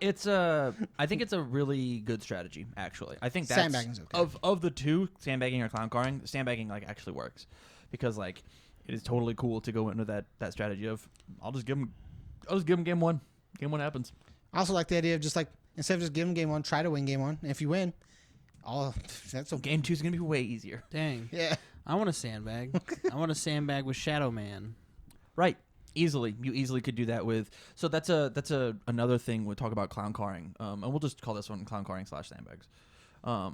It's I think it's a really good strategy. Actually, I think that's Sandbagging's okay. of the two, sandbagging or clown carring. Sandbagging actually works because it is totally cool to go into that strategy of I'll just give him game 1. Game 1 happens. I also like the idea of just instead of just giving game 1, try to win game 1. And if you win, that's okay. Game 2 is gonna be way easier. Dang. Yeah. I want a sandbag. I want a sandbag with Shadow Man. Right. Easily, you easily could do that with. So that's another thing we talk about clown carring. And we'll just call this one clown carring / sandbags, or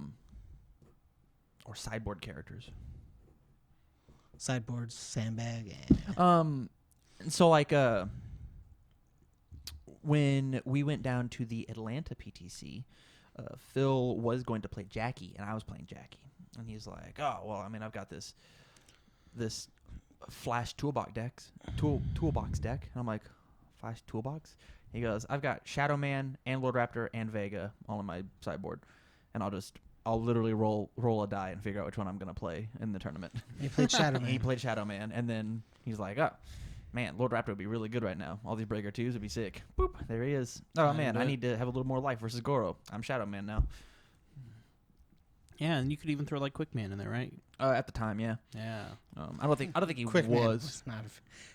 sideboard characters. Sideboards, sandbag, So when we went down to the Atlanta PTC, Phil was going to play Jackie, and I was playing Jackie, and he's like, "Oh well, I mean, I've got this Flash toolbox deck." And I'm like, "Flash toolbox?" He goes, "I've got Shadow Man and Lord Raptor and Vega all on my sideboard, and I'll literally roll a die and figure out which one I'm gonna play in the tournament." He played Shadow And Man. he played Shadow Man, and then he's like, "Oh, man, Lord Raptor would be really good right now. All these Breaker 2s would be sick." Boop, there he is. Oh, man, I need to have a little more life versus Goro. I'm Shadow Man now. Yeah, and you could even throw Quick Man in there, right? At the time, yeah. Yeah. I don't think he Quick Man was. was not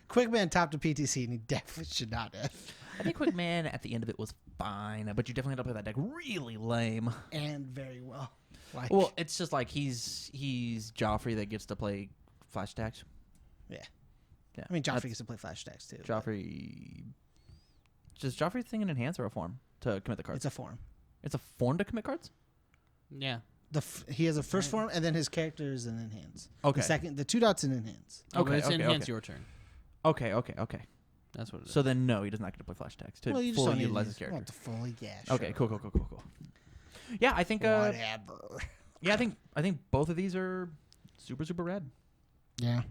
Quick Man topped a PTC, and he definitely should not have. I think Quick Man at the end of it was fine, but you definitely had to play that deck really lame. And very well. Well, it's just like he's Joffrey that gets to play flash stacks. Yeah. Yeah. I mean, Joffrey gets to play flash stacks, too. Joffrey. Does Joffrey thing an enhance or a form to commit the cards? It's a form. It's a form to commit cards? Yeah. He has a first form, and then his character is an enhance. Okay. The 2 dots in enhance. Oh, but Okay, it's okay, enhance okay. your turn. Okay. That's what it is. So then, no, he does not get to play flash stacks to Well, you just fully don't need utilize his to character. fully, yeah, sure. Okay, cool. Yeah, I think. Whatever. Yeah, I think both of these are super rad. Yeah.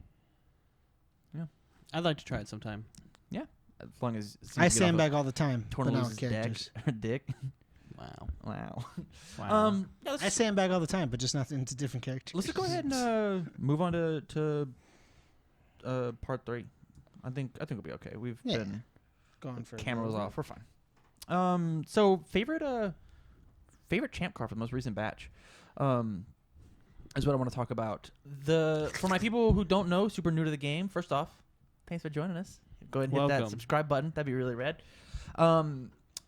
I'd like to try it sometime. Yeah, as long as I sandbag all the time. But not Tornaluce's with characters. dick. Wow. Wow. Wow. Yeah, I sandbag all the time, but just not into different characters. let's just go ahead and move on to part 3. I think we'll be okay. We've Yeah. been Going for cameras off. We're fine. So favorite champ card for the most recent batch, is what I want to talk about. For my people who don't know, super new to the game. First off, thanks for joining us. Go ahead and hit that Welcome. subscribe button. That'd be really rad.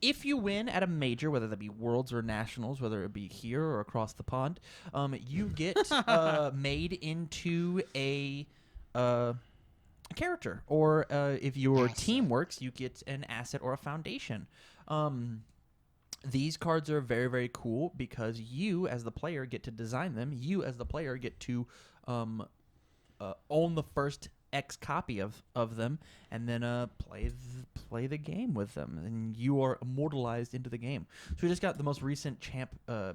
If you win at a major, whether that be Worlds or Nationals, whether it be here or across the pond, you get made into a character, or if your team works, you get an asset or a foundation. These cards are very, very cool because you, as the player, get to design them. You, as the player, get to own the first X copy of them, and then play the game with them, and you are immortalized into the game. So we just got the most recent champ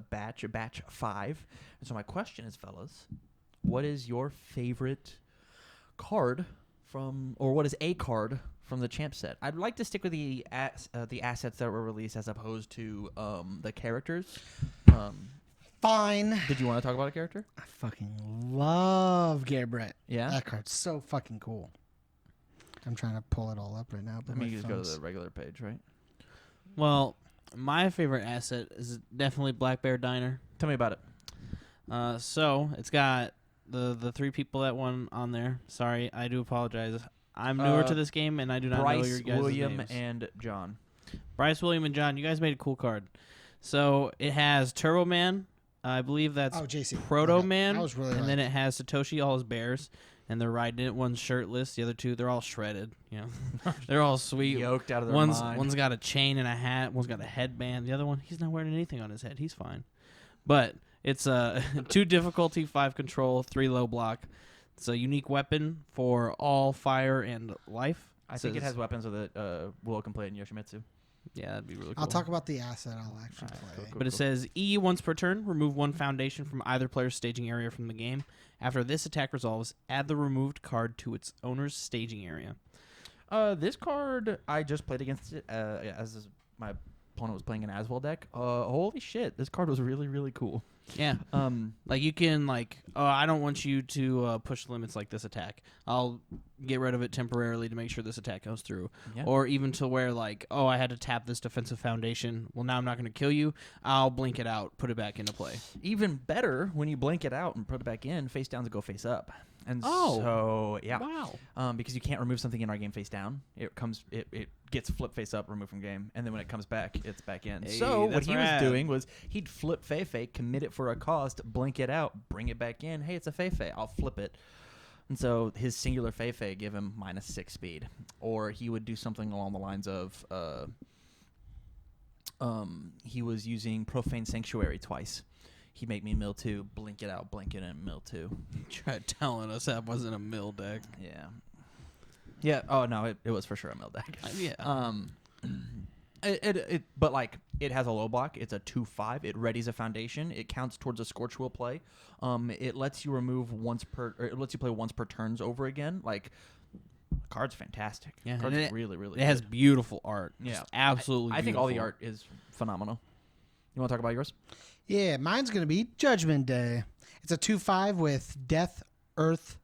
batch 5. And so my question is, fellas, what is your favorite card from, or what is a card from the champ set? I'd like to stick with the assets that were released as opposed to the characters. Fine. Did you want to talk about a character? I fucking love Garrett. Yeah. That card's so fucking cool. I'm trying to pull it all up right now. I But mean, my you just go to phone's- the regular page, right? My favorite asset is definitely Black Bear Diner. Tell me about it. So it's got the 3 people that won on there. Sorry, I do apologize. I'm newer to this game, and I do not know your Bryce, guys' William, names. and John. Bryce, William, and John, you guys made a cool card. So it has Turbo Man. I believe that's JC. Proto Man. I was really and then it has Satoshi, all his bears, and they're riding it. One's shirtless. The other 2, they're all shredded. You know, they're all sweet. Yoked out of their mind. One's got a chain and a hat. One's got a headband. The other one, he's not wearing anything on his head. He's fine. But it's 2 difficulty, 5 control, 3 low block. It's a unique weapon for all fire and life. I think it has weapons with it. Will can play it in Yoshimitsu. Yeah, that'd be really cool. I'll talk about the asset I'll actually play. cool. But it says E once per turn, remove 1 foundation from either player's staging area from the game. After this attack resolves, add the removed card to its owner's staging area. This card, I just played against it as my opponent was playing an Aswell deck. Holy shit, this card was really, really cool. Yeah. Like you can I don't want you to push limits like this attack. I'll get rid of it temporarily to make sure this attack goes through. Yeah. Or even to where I had to tap this defensive foundation. Well, now I'm not going to kill you. I'll blink it out, put it back into play. Even better, when you blink it out and put it back in, face down to go face up. And Oh. so, yeah. Wow. Because you can't remove something in our game face down. It gets flip face up, removed from game, and then when it comes back, it's back in. Hey, So what that's he rad. was doing was he'd flip Feifei, commit it for a cost, blink it out, bring it back in. Hey, it's a Feifei. I'll flip it. And so his singular Feifei give him -6 speed. Or he would do something along the lines of he was using Profane Sanctuary twice. He'd make me mill 2, blink it out, blink it in, mill 2. Tried telling us that wasn't a mill deck. Yeah. Yeah. Oh no, it was for sure a mill deck. Yeah. But it has a low block. It's a 2/5. It readies a foundation. It counts towards a Scorch Wheel play. It lets you remove it lets you play once per turns over again. The card's fantastic. Yeah, Card's and really, really. It has good. beautiful art. Yeah. Just absolutely. I think all the beautiful. art is phenomenal. You want to talk about yours? Yeah, mine's going to be Judgment Day. It's a 2/5 with Death, Earth,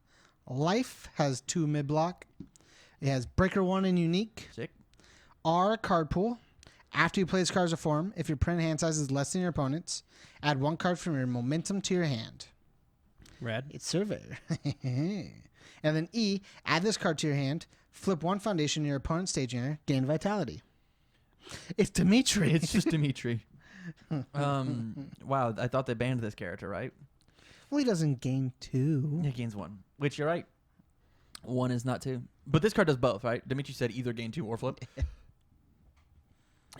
Life. Has 2 mid block. It has Breaker 1 and Unique. Sick. R card pool. After you play this card as a form, if your print hand size is less than your opponent's, add 1 card from your momentum to your hand. Rad. It's Surveyor. And then E, add this card to your hand, flip 1 foundation in your opponent's staging area, gain vitality. It's Dimitri. It's just Dimitri. Wow, I thought they banned this character, right? Well, he doesn't gain 2. He gains 1, which you're right. 1 is not 2. But this card does both, right? Dimitri said either gain 2 or flip.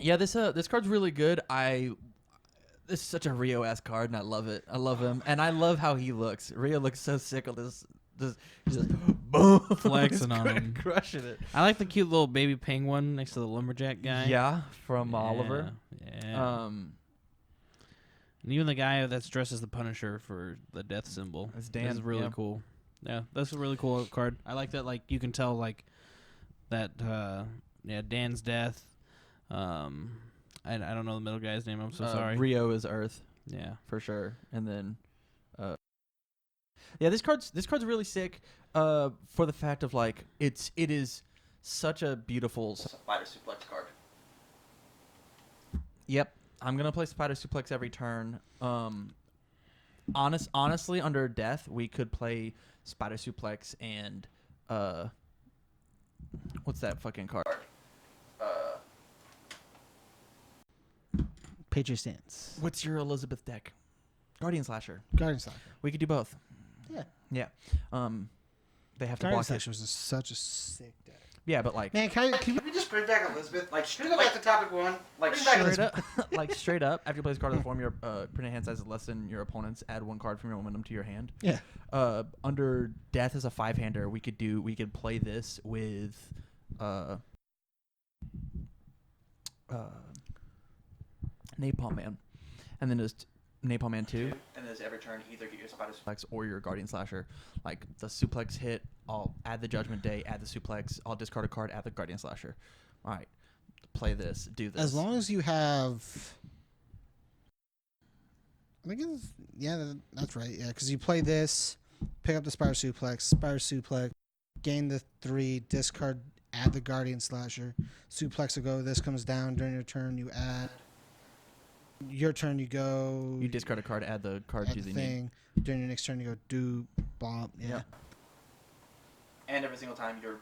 Yeah, this card's really good. This is such a Rio-esque card, and I love it. I love him, and I love how he looks. Rio looks so sick with this. He's just boom, Flexing He's on him. crushing it. I like the cute little baby penguin next to the lumberjack guy. Yeah, from Oliver. Yeah. And even the guy that's dressed as the Punisher for the death symbol. That's Dan, That's really yeah. cool. Yeah, that's a really cool card. I like that. You can tell that. Dan's death. I don't know the middle guy's name. I'm so sorry. Rio is Earth Yeah. for sure, and then Yeah, this card's really sick. For the fact of like it is such a beautiful spider suplex card. Yep, I'm gonna play spider suplex every turn. Honestly, under death, we could play spider suplex and what's that fucking card? Patriot Stance. What's your Elizabeth deck? Guardian Slasher. Guardian Slasher. We could do both. Yeah. Yeah. They have to Guardian block it. Slasher was such a sick deck. Yeah, but like Man, can we just bring back Elizabeth? Like, Can we go back to topic one? like Bring back straight Elizabeth. up, like straight up. After you play this card in the form, your printed hand size is less than your opponent's. Add one card from your momentum to your hand. Yeah. Under death as a 5-hander, we could play this with Napalm Man, and then just Napalm Man 2, and then every turn either get your spider suplex or your guardian slasher. Like the suplex hit, I'll add the Judgment Day, add the suplex, I'll discard a card, add the guardian slasher. All right, play this, do this. As long as you have, I think it's, yeah, that's right. Yeah, because you play this, pick up the spider suplex, gain the 3, discard, add the guardian slasher, suplex will go. This comes down during your turn. You add. Your turn, you go. You discard a card, add the card add to the the need. thing. During your next turn, you go do bomb. Yeah. Yep. And every single time you're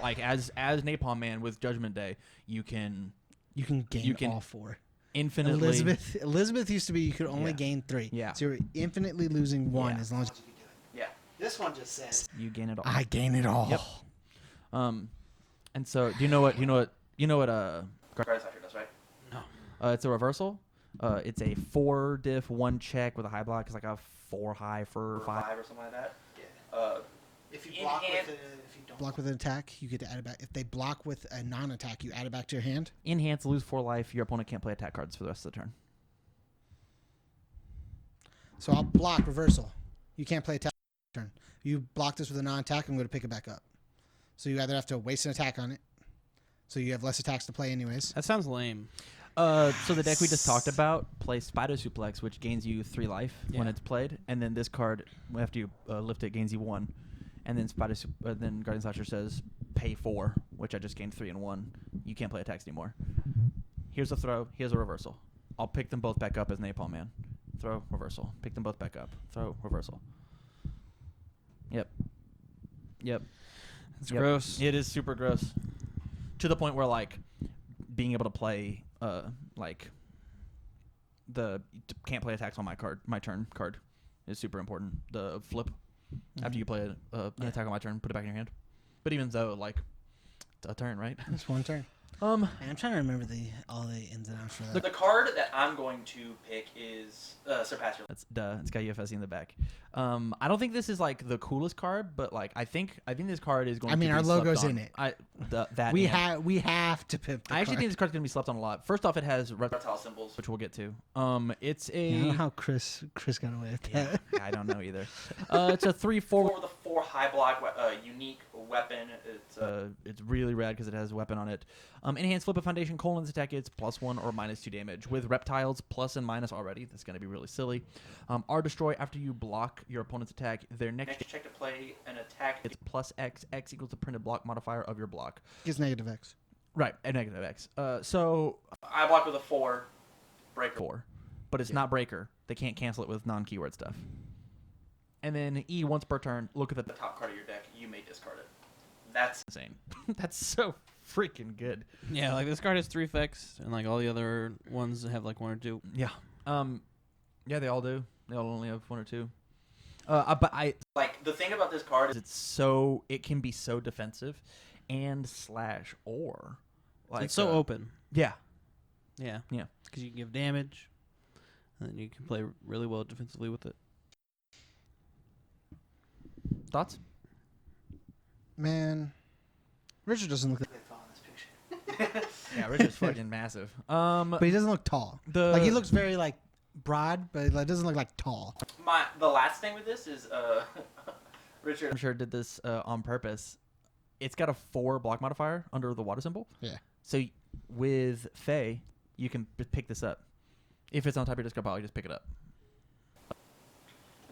like as Napalm Man with Judgment Day, you can gain all 4. infinitely. Elizabeth used to be you could only Yeah. gain 3. Yeah. So you're infinitely losing 1 Yeah. as long as you can do it. Yeah. This one just says You gain it all. I gain it all. Yep. And so do you know what Guardian Slasher does, right? No. It's a reversal. It's a 4 diff 1 check with a high block. It's like a 4 high for 5 or something like that. Yeah. If you block with if you don't block with an attack, you get to add it back. If they block with a non-attack, you add it back to your hand. Enhance, lose 4 life. Your opponent can't play attack cards for the rest of the turn. So I'll block reversal. You can't play attack turn. You block this with a non-attack, I'm going to pick it back up. So you either have to waste an attack on it, so you have less attacks to play anyways. That sounds lame. So the deck we just talked about plays Spider Suplex, which gains you 3 life when Yeah. it's played, and then this card, after you lift it, gains you 1, and then then Guardian Slasher says pay 4, which I just gained 3 and 1. You can't play attacks anymore. Here's a throw. Here's a reversal. I'll pick them both back up as Napalm Man. Throw, reversal. Pick them both back up. Throw, reversal. Yep. It's gross. It is super gross. To the point where like being able to play can't play attacks on my turn card is super important. The flip after you play an attack on my turn, put it back in your hand. But even though like it's a turn, right? It's 1 turn. Man, I'm trying to remember all the ins and outs for that. The card that I'm going to pick is Surpass Your. That's duh. It's got UFSU in the back. I don't think this is like the coolest card, but like I think this card is going. I mean, to be our logo's slept on. in it. We have to pick. I actually think this card's gonna be slept on a lot. First off, it has reptile symbols, which we'll get to. It's a. I don't know how Chris got away with that. Yeah, I don't know either. It's a 3/4 with a 4 high block, unique weapon. It's really rad because it has a weapon on it. Enhanced Flip of Foundation, colons attack it's +1 or -2 damage. With reptiles, plus and minus already. That's going to be really silly. R Destroy, after you block your opponent's attack, their next check to play an attack, it's +X. X equals the printed block modifier of your block. Gives -X. Right, a -X. So I block with a 4, breaker 4. But it's not breaker. They can't cancel it with non-keyword stuff. And then E, once per turn, look at the top card of your deck. You may discard it. That's insane. That's so freaking good. Yeah, like this card has 3 effects, and like all the other ones have like 1 or 2. Yeah. Yeah, they all do. They all only have 1 or 2. But I like the thing about this card is it can be so defensive and /or. Like It's so open. Yeah. Yeah. Yeah. Because you can give damage, and then you can play really well defensively with it. Thoughts? Man, Richard doesn't look like tall in this picture. Yeah, Richard's fucking massive. But he doesn't look tall. Like he looks very like broad, but it doesn't look like tall. The last thing with this is Richard, I'm sure did this on purpose. It's got a 4 block modifier under the water symbol. Yeah. So with Faye, you can pick this up. If it's on top of your discard pile, you just pick it up.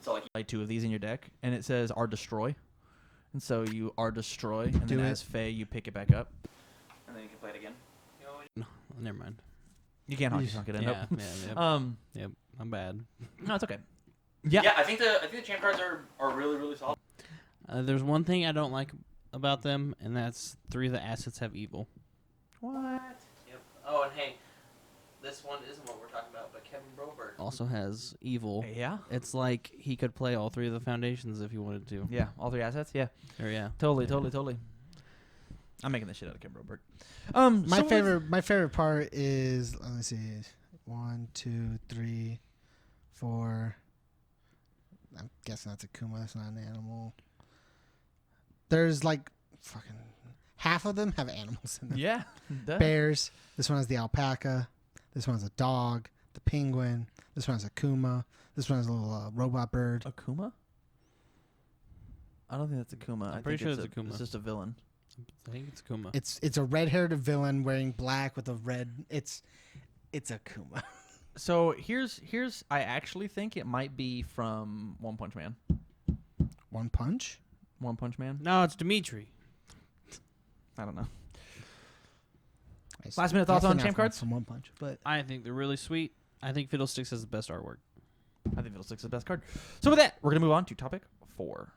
So like you play 2 of these in your deck, and it says R destroy, and so you R destroy, and Do then it. as Fae you pick it back up, and then you can play it again. No, never mind. You can't honky tonk it. Yeah, Nope. yeah, yep. I'm bad. No, it's okay. Yeah. Yeah, I think the champ cards are really, really solid. There's one thing I don't like about them, and that's 3 of the assets have evil. What? Yep. Oh, and hey, this one isn't what we're talking about, but Kevin Broberg also has evil. Yeah. It's like he could play all 3 of the foundations if he wanted to. Yeah. All 3 assets. Yeah. Or yeah. Totally. I'm making the shit out of Kim Broberg. My favorite part is, let me see, 1, 2, 3, 4. I'm guessing that's a Kuma. That's not an animal. There's like fucking half of them have animals in them. Yeah. Bears. This one has the alpaca. This one has a dog. The penguin. This one has a Kuma. This one has a little robot bird. Akuma? I don't think that's Akuma. I'm pretty sure it's Akuma. It's just a villain. I think it's Kuma. It's a red-haired villain wearing black with a red. It's a Kuma. So here's I actually think it might be from One Punch Man. One Punch. One Punch Man. No, it's Dimitri. I don't know. Last minute thoughts on champ cards? From One Punch, but I think they're really sweet. I think Fiddlesticks has the best artwork. I think Fiddlesticks is the best card. So with that, we're gonna move on to topic 4.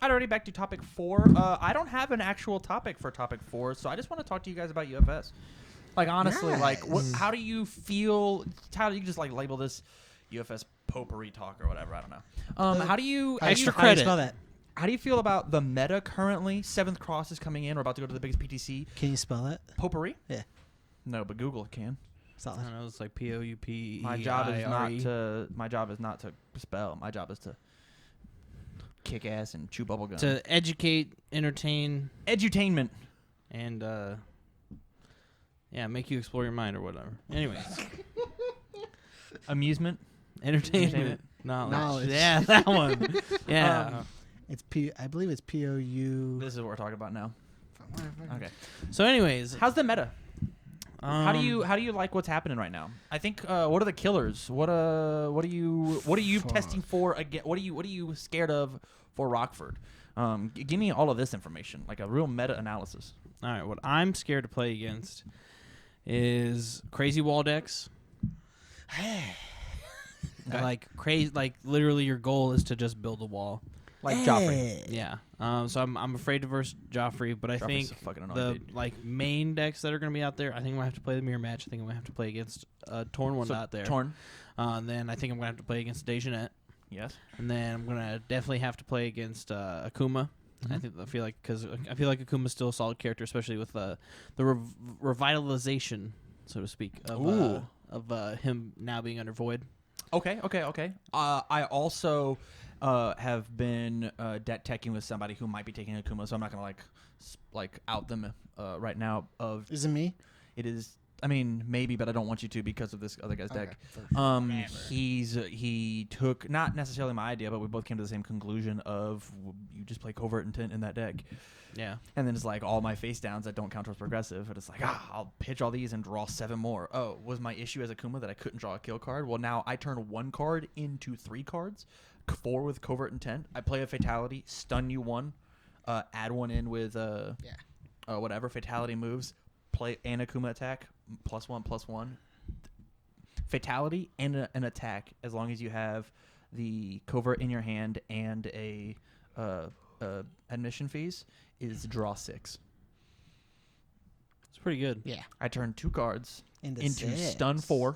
Alrighty, back to topic 4. I don't have an actual topic for topic 4, so I just want to talk to you guys about UFS. Like honestly, like how do you feel? How do you just like label this UFS potpourri talk or whatever? I don't know. How do you extra how do you credit. spell that? How do you feel about the meta currently? 7th Cross is coming in. We're about to go to the biggest PTC. Can you spell that? Potpourri? Yeah. No, but Google can. I Solid. don't know. It's like P-O-U-P-E-I-R-E. My job is not to. My job is not to spell. My job is to kick ass and chew bubble gum. To educate, entertain, Edutainment. and make you explore your mind or whatever. Anyways, Amusement. entertainment, knowledge. Knowledge. Yeah, that one. Yeah. It's P. I believe it's P-O-U. This is what we're talking about now. Okay. So, anyways, How's the meta? How do Um, you like what's happening right now? I think what are the killers? What are you Fuck. testing for again? What are you scared of for Rockford? Give me all of this information, like a real meta analysis. All right, what I'm scared to play against is crazy wall decks. Okay. Like crazy, like literally, your goal is to just build a wall. Like Joffrey. Yeah. So I'm afraid to verse Joffrey, but I Joffrey's think so fucking the annoying, dude. like main decks that are going to be out there, I think I'm going to have to play the mirror match. I think I'm going to have to play against Torn one So, out there. Torn. And then I think I'm going to have to play against Dejanet. Yes. And then I'm going to definitely have to play against Akuma. Mhm. I feel like because I feel like Akuma's still a solid character, especially with the revitalization, so to speak, Ooh. of him now being under void. Okay. I also have been debt teching with somebody who might be taking Akuma, so I'm not gonna like out them right now. Is it me? It is. I mean, maybe, but I don't want you to because of this other guy's deck. Okay. He took not necessarily my idea, but we both came to the same conclusion of you just play covert intent in that deck. Yeah. And then it's like all my face downs that don't count towards progressive. And it's like, I'll pitch all these and draw 7 more. Oh, was my issue as Akuma that I couldn't draw a kill card? Well, now I turn 1 card into 3 cards, 4 with covert intent. I play a fatality, stun you 1, add 1 in with whatever fatality moves, play an Akuma attack, +1/+1. Fatality and an attack as long as you have the covert in your hand and a admission fees is draw 6. It's pretty good. Yeah. I turn 2 cards into 6. stun 4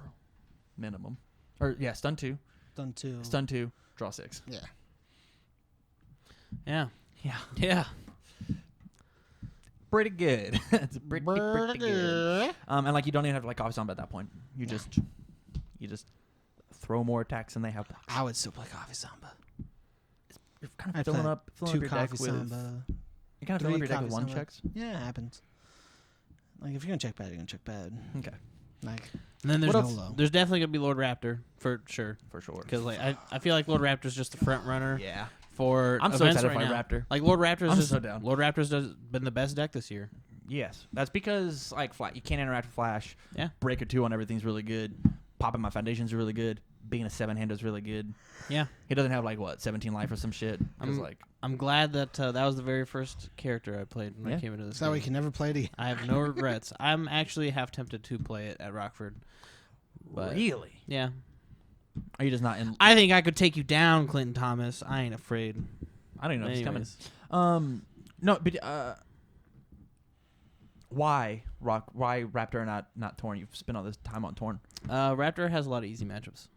minimum. Or yeah, stun 2. Stun 2. Stun 2, draw 6. Yeah. Yeah. Yeah. Yeah. Pretty good. It's pretty good. And like you don't even have to like coffee samba at that point. You just throw more attacks than they have. I would still play Coffee Samba. You're kind I of filling played up 2 your deck Coffee with Samba. you're kind of filling up 3 your deck with Coffee 1 Samba. checks. Yeah, it happens. Like if you're gonna check bad, you're gonna check bad. Okay. Like And then there's What no else? low. there's definitely gonna be Lord Raptor for sure. For sure. Because like I feel like Lord Raptor's just the front runner Yeah. for I'm so events excited right for now. Raptor. Like Lord Raptor's I'm just so down. Lord Raptor's been the best deck this year. Yes. That's because like you can't interact with Flash. Yeah. Breaker 2 on everything's really good. Popping my foundations are really good. being a 7-hander is really good. Yeah. He doesn't have like what 17 life or some shit. 'Cause, like I'm glad that that was the very first character I played when I came into this. So we game. can never play it again. I have no regrets. I'm actually half tempted to play it at Rockford. But really, yeah. are you just not in? I think I could take you down, Clinton Thomas. I ain't afraid. I don't even know if he's coming. Anyways. No, but why Raptor not Torn? You've spent all this time on Torn. Raptor has a lot of easy matchups.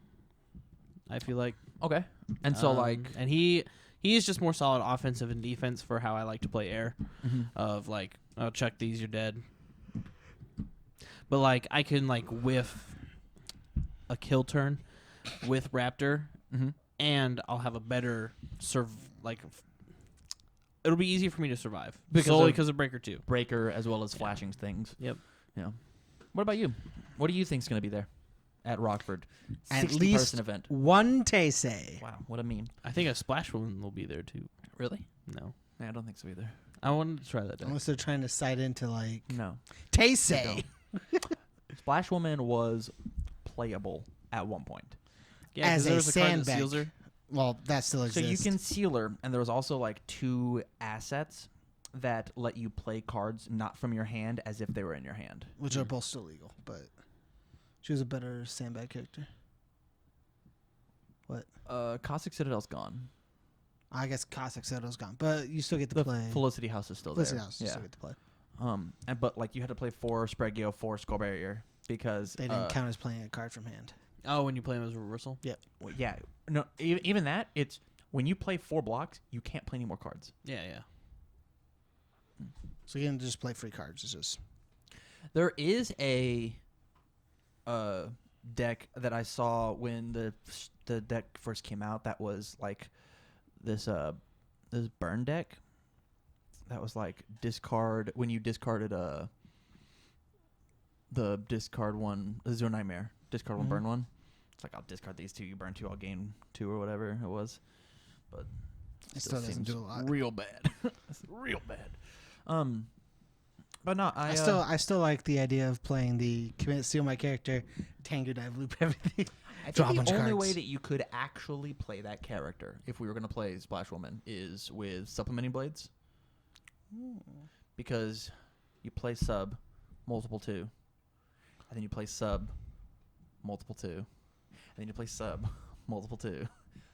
I feel like. Okay, and so like, and he is just more solid offensive and defense for how I like to play air. Of like, oh, chuck these, you're dead. But like, I can like whiff a kill turn with Raptor, and I'll have a better it'll be easy for me to survive solely because of Breaker 2. Breaker as well as flashing things. Yep. Yeah. What about you? What do you think's going to be there at Rockford? At 60 least person event. one Taisei. Wow, what a meme. I think a Splash Woman will be there too. Really? No. I don't think so either. I wanted to try that deck. Unless they're trying to sight into like No. Taisei. Splash Woman was playable at one point. Yeah, 'cause As there a was card that sandbag. seals her. Well, that still So exists. you can seal her, and there was also like 2 assets that let you play cards not from your hand as if they were in your hand. which are both still legal, but she was a better sandbag character. What? Cossack Citadel's gone. I guess Cossack Seto's gone, but you still get to The play. Felicity House is still Felicity there. House, you still get to play. But like you had to play 4 Spraggio, 4 Skull Barrier because They didn't count as playing a card from hand. Oh, when you play him as a reversal? well, yeah, no, even that it's when you play 4 blocks, you can't play any more cards. Yeah, yeah. So you can just play free cards. It's just There is a deck that I saw when the deck first came out that was like this burn deck that was like discard when you discarded the discard one Zero Nightmare discard one burn one. It's like I'll discard these 2, you burn 2, I'll gain 2 or whatever it was, but it still doesn't seems do a lot. real bad. It's real bad. But no, I still like the idea of playing the commit, steal my character, Tango Dive, loop everything. I Draw a think bunch the of only cards. way that you could actually play that character, if we were going to play Splash Woman, is with supplementing blades. Because you play sub, multiple 2, and then you play sub, multiple 2, and then you play sub, multiple 2,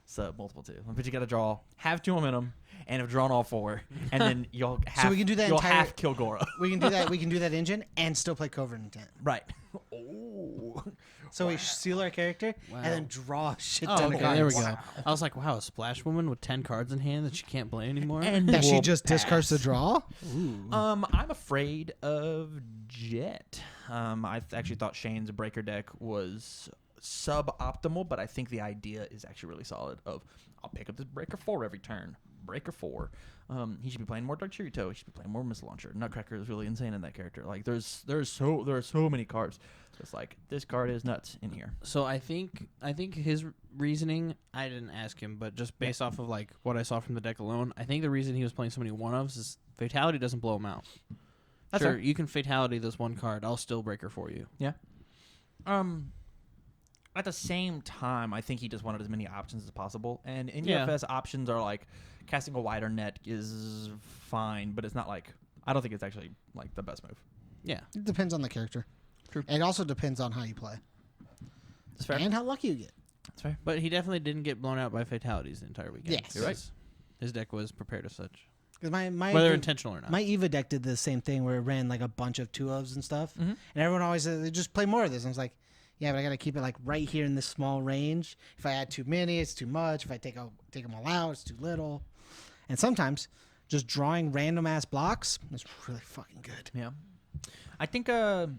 sub, multiple 2. But you got to draw, have 2 momentum, and have drawn all 4, and then you'll have. So we can do that You'll entire- half kill Gora. We can do that. We can do that engine and still play Covert Intent. Right. Oh. So we seal our character Wow. and then draw a shit Oh, ton okay, of cards. there we go. I was like, wow, a Splash Woman with 10 cards in hand that she can't play anymore? And That she will just discards the pass. draw. I'm afraid of Jet. I actually thought Shane's Breaker deck was suboptimal, but I think the idea is actually really solid. Of I'll pick up this Breaker 4 every turn. Breaker 4. He should be playing more Dark Chirito. He should be playing more Missile Launcher. Nutcracker is really insane in that character. Like there are so many cards. It's like this card is nuts in here. So I think his reasoning, I didn't ask him, but just based off of like what I saw from the deck alone, I think the reason he was playing so many one-ofs is Fatality doesn't blow him out. That's sure, fair. you can Fatality this one card. I'll still Breaker for you. Yeah. At the same time, I think he just wanted as many options as possible. And in Yeah. UFS, options are like casting a wider net is fine, but it's not like I don't think it's actually like the best move. Yeah. It depends on the character. True. It also depends on how you play That's fair. and how lucky you get. That's fair. But he definitely didn't get blown out by Fatalities the entire weekend. Yes. You're right. 'cause His deck was prepared as such. Because my Whether intentional or not. my Eva deck did the same thing where it ran like a bunch of 2-ofs and stuff, and everyone always said, just play more of this. And I was like, yeah, but I got to keep it like right here in this small range. If I add too many, it's too much. If I take them all out, it's too little. And sometimes just drawing random ass blocks is really fucking good. Yeah. I think what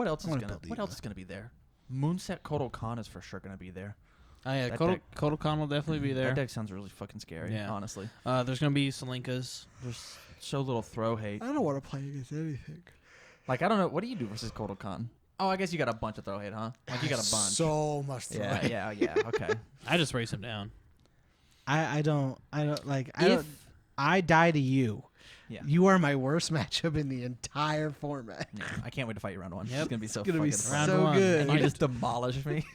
else is wanna gonna build what Eva. else is gonna be there? Moonset Kotal Khan is for sure gonna be there. Oh yeah, That Kotal Khan will definitely be there. That deck sounds really fucking scary, Yeah. honestly. There's gonna be Selinkas. There's so little throw hate. I don't want to play against anything. Like I don't know, what do you do versus Kotal Khan? Oh, I guess you got a bunch of throw hate, huh? Like you got a bunch. So much throw. yeah, okay. I just race him down. I don't like. If I die to you. Yeah. You are my worst matchup in the entire format. Yeah, I can't wait to fight you round one. Yep. It's gonna be so It's gonna be fucking Round fun. so one. good. And you just demolish me.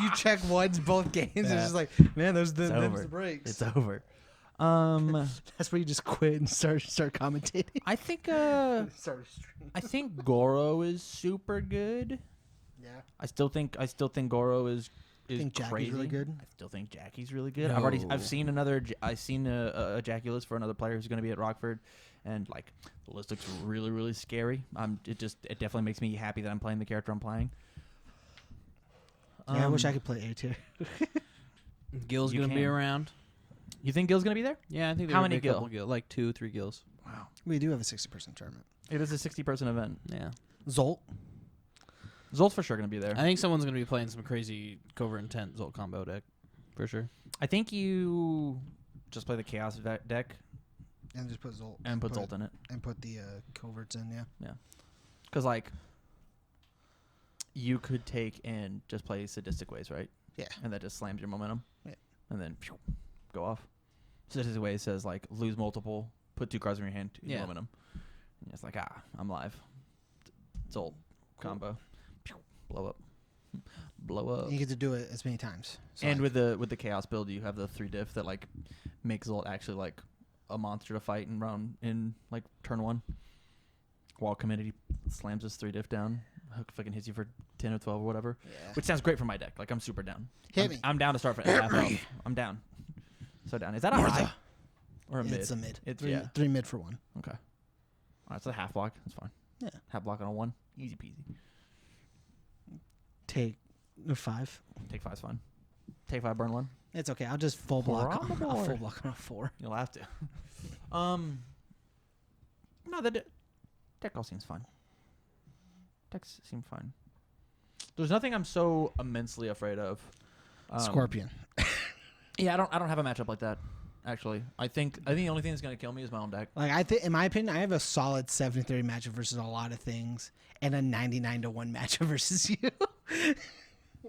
You check ones both games. Yeah. It's just like, man, those It's them's over. the breaks. It's over. That's where you just quit and start commentating. I think Start a stream. I think Goro is super good. Yeah. I still think Goro is think Jackie's crazy. really good. I still think Jackie's really good. No. I've seen a Jackie list for another player who's going to be at Rockford, and like the list looks really really scary. It definitely makes me happy that I'm playing the character I'm playing. Yeah, I wish I could play A tier. Gil's You gonna be can. around. You think Gil's going to be there? Yeah, I think How there many be a couple Gil? Like 2-3 Gils. Wow. We do have a 60-person tournament. It is a 60-person event. Yeah. Zolt. Zolt's for sure going to be there. I think someone's gonna be playing some crazy Covert Intent Zolt combo deck, for sure. I think you just play the Chaos deck And just put Zolt. and put Zolt in it. And put the coverts in, yeah. Because, like, you could take and just play Sadistic Ways, right? Yeah. And that just slams your momentum. Yeah. And then go off. Sadistic Ways says, like, lose multiple, put 2 cards in your hand, 2 Yeah. momentum. And it's like, I'm live. Zolt combo. Blow up. Blow up. You get to do it as many times. So And like, with the Chaos build, you have the 3 diff that, like, makes Zolt actually, like, a monster to fight in like, turn 1. While Community slams his 3 diff down. Hook fucking hits you for 10 or 12 or whatever. yeah. Which sounds great for my deck. Like, I'm super down. Hit me. I'm down to start for half health. I'm down. So down. Is that a high? Or a mid? It's a mid. It's, three, yeah. 3 mid for 1. Okay. All right, it's a half block. That's fine. Yeah. Half block on a 1. Easy peasy. Take 5. Take 5's fine. Take 5, burn 1. It's okay. I'll just full block. On the I'll full board. block on a 4. You'll have to. No, the deck all seems fine. Decks seem fine. There's nothing I'm so immensely afraid of. Scorpion. Yeah, I don't have a matchup like that. Actually, I think the only thing that's gonna kill me is my own deck. Like I think, in my opinion, I have a solid 73 matchup versus a lot of things, and a 99-1 matchup versus you.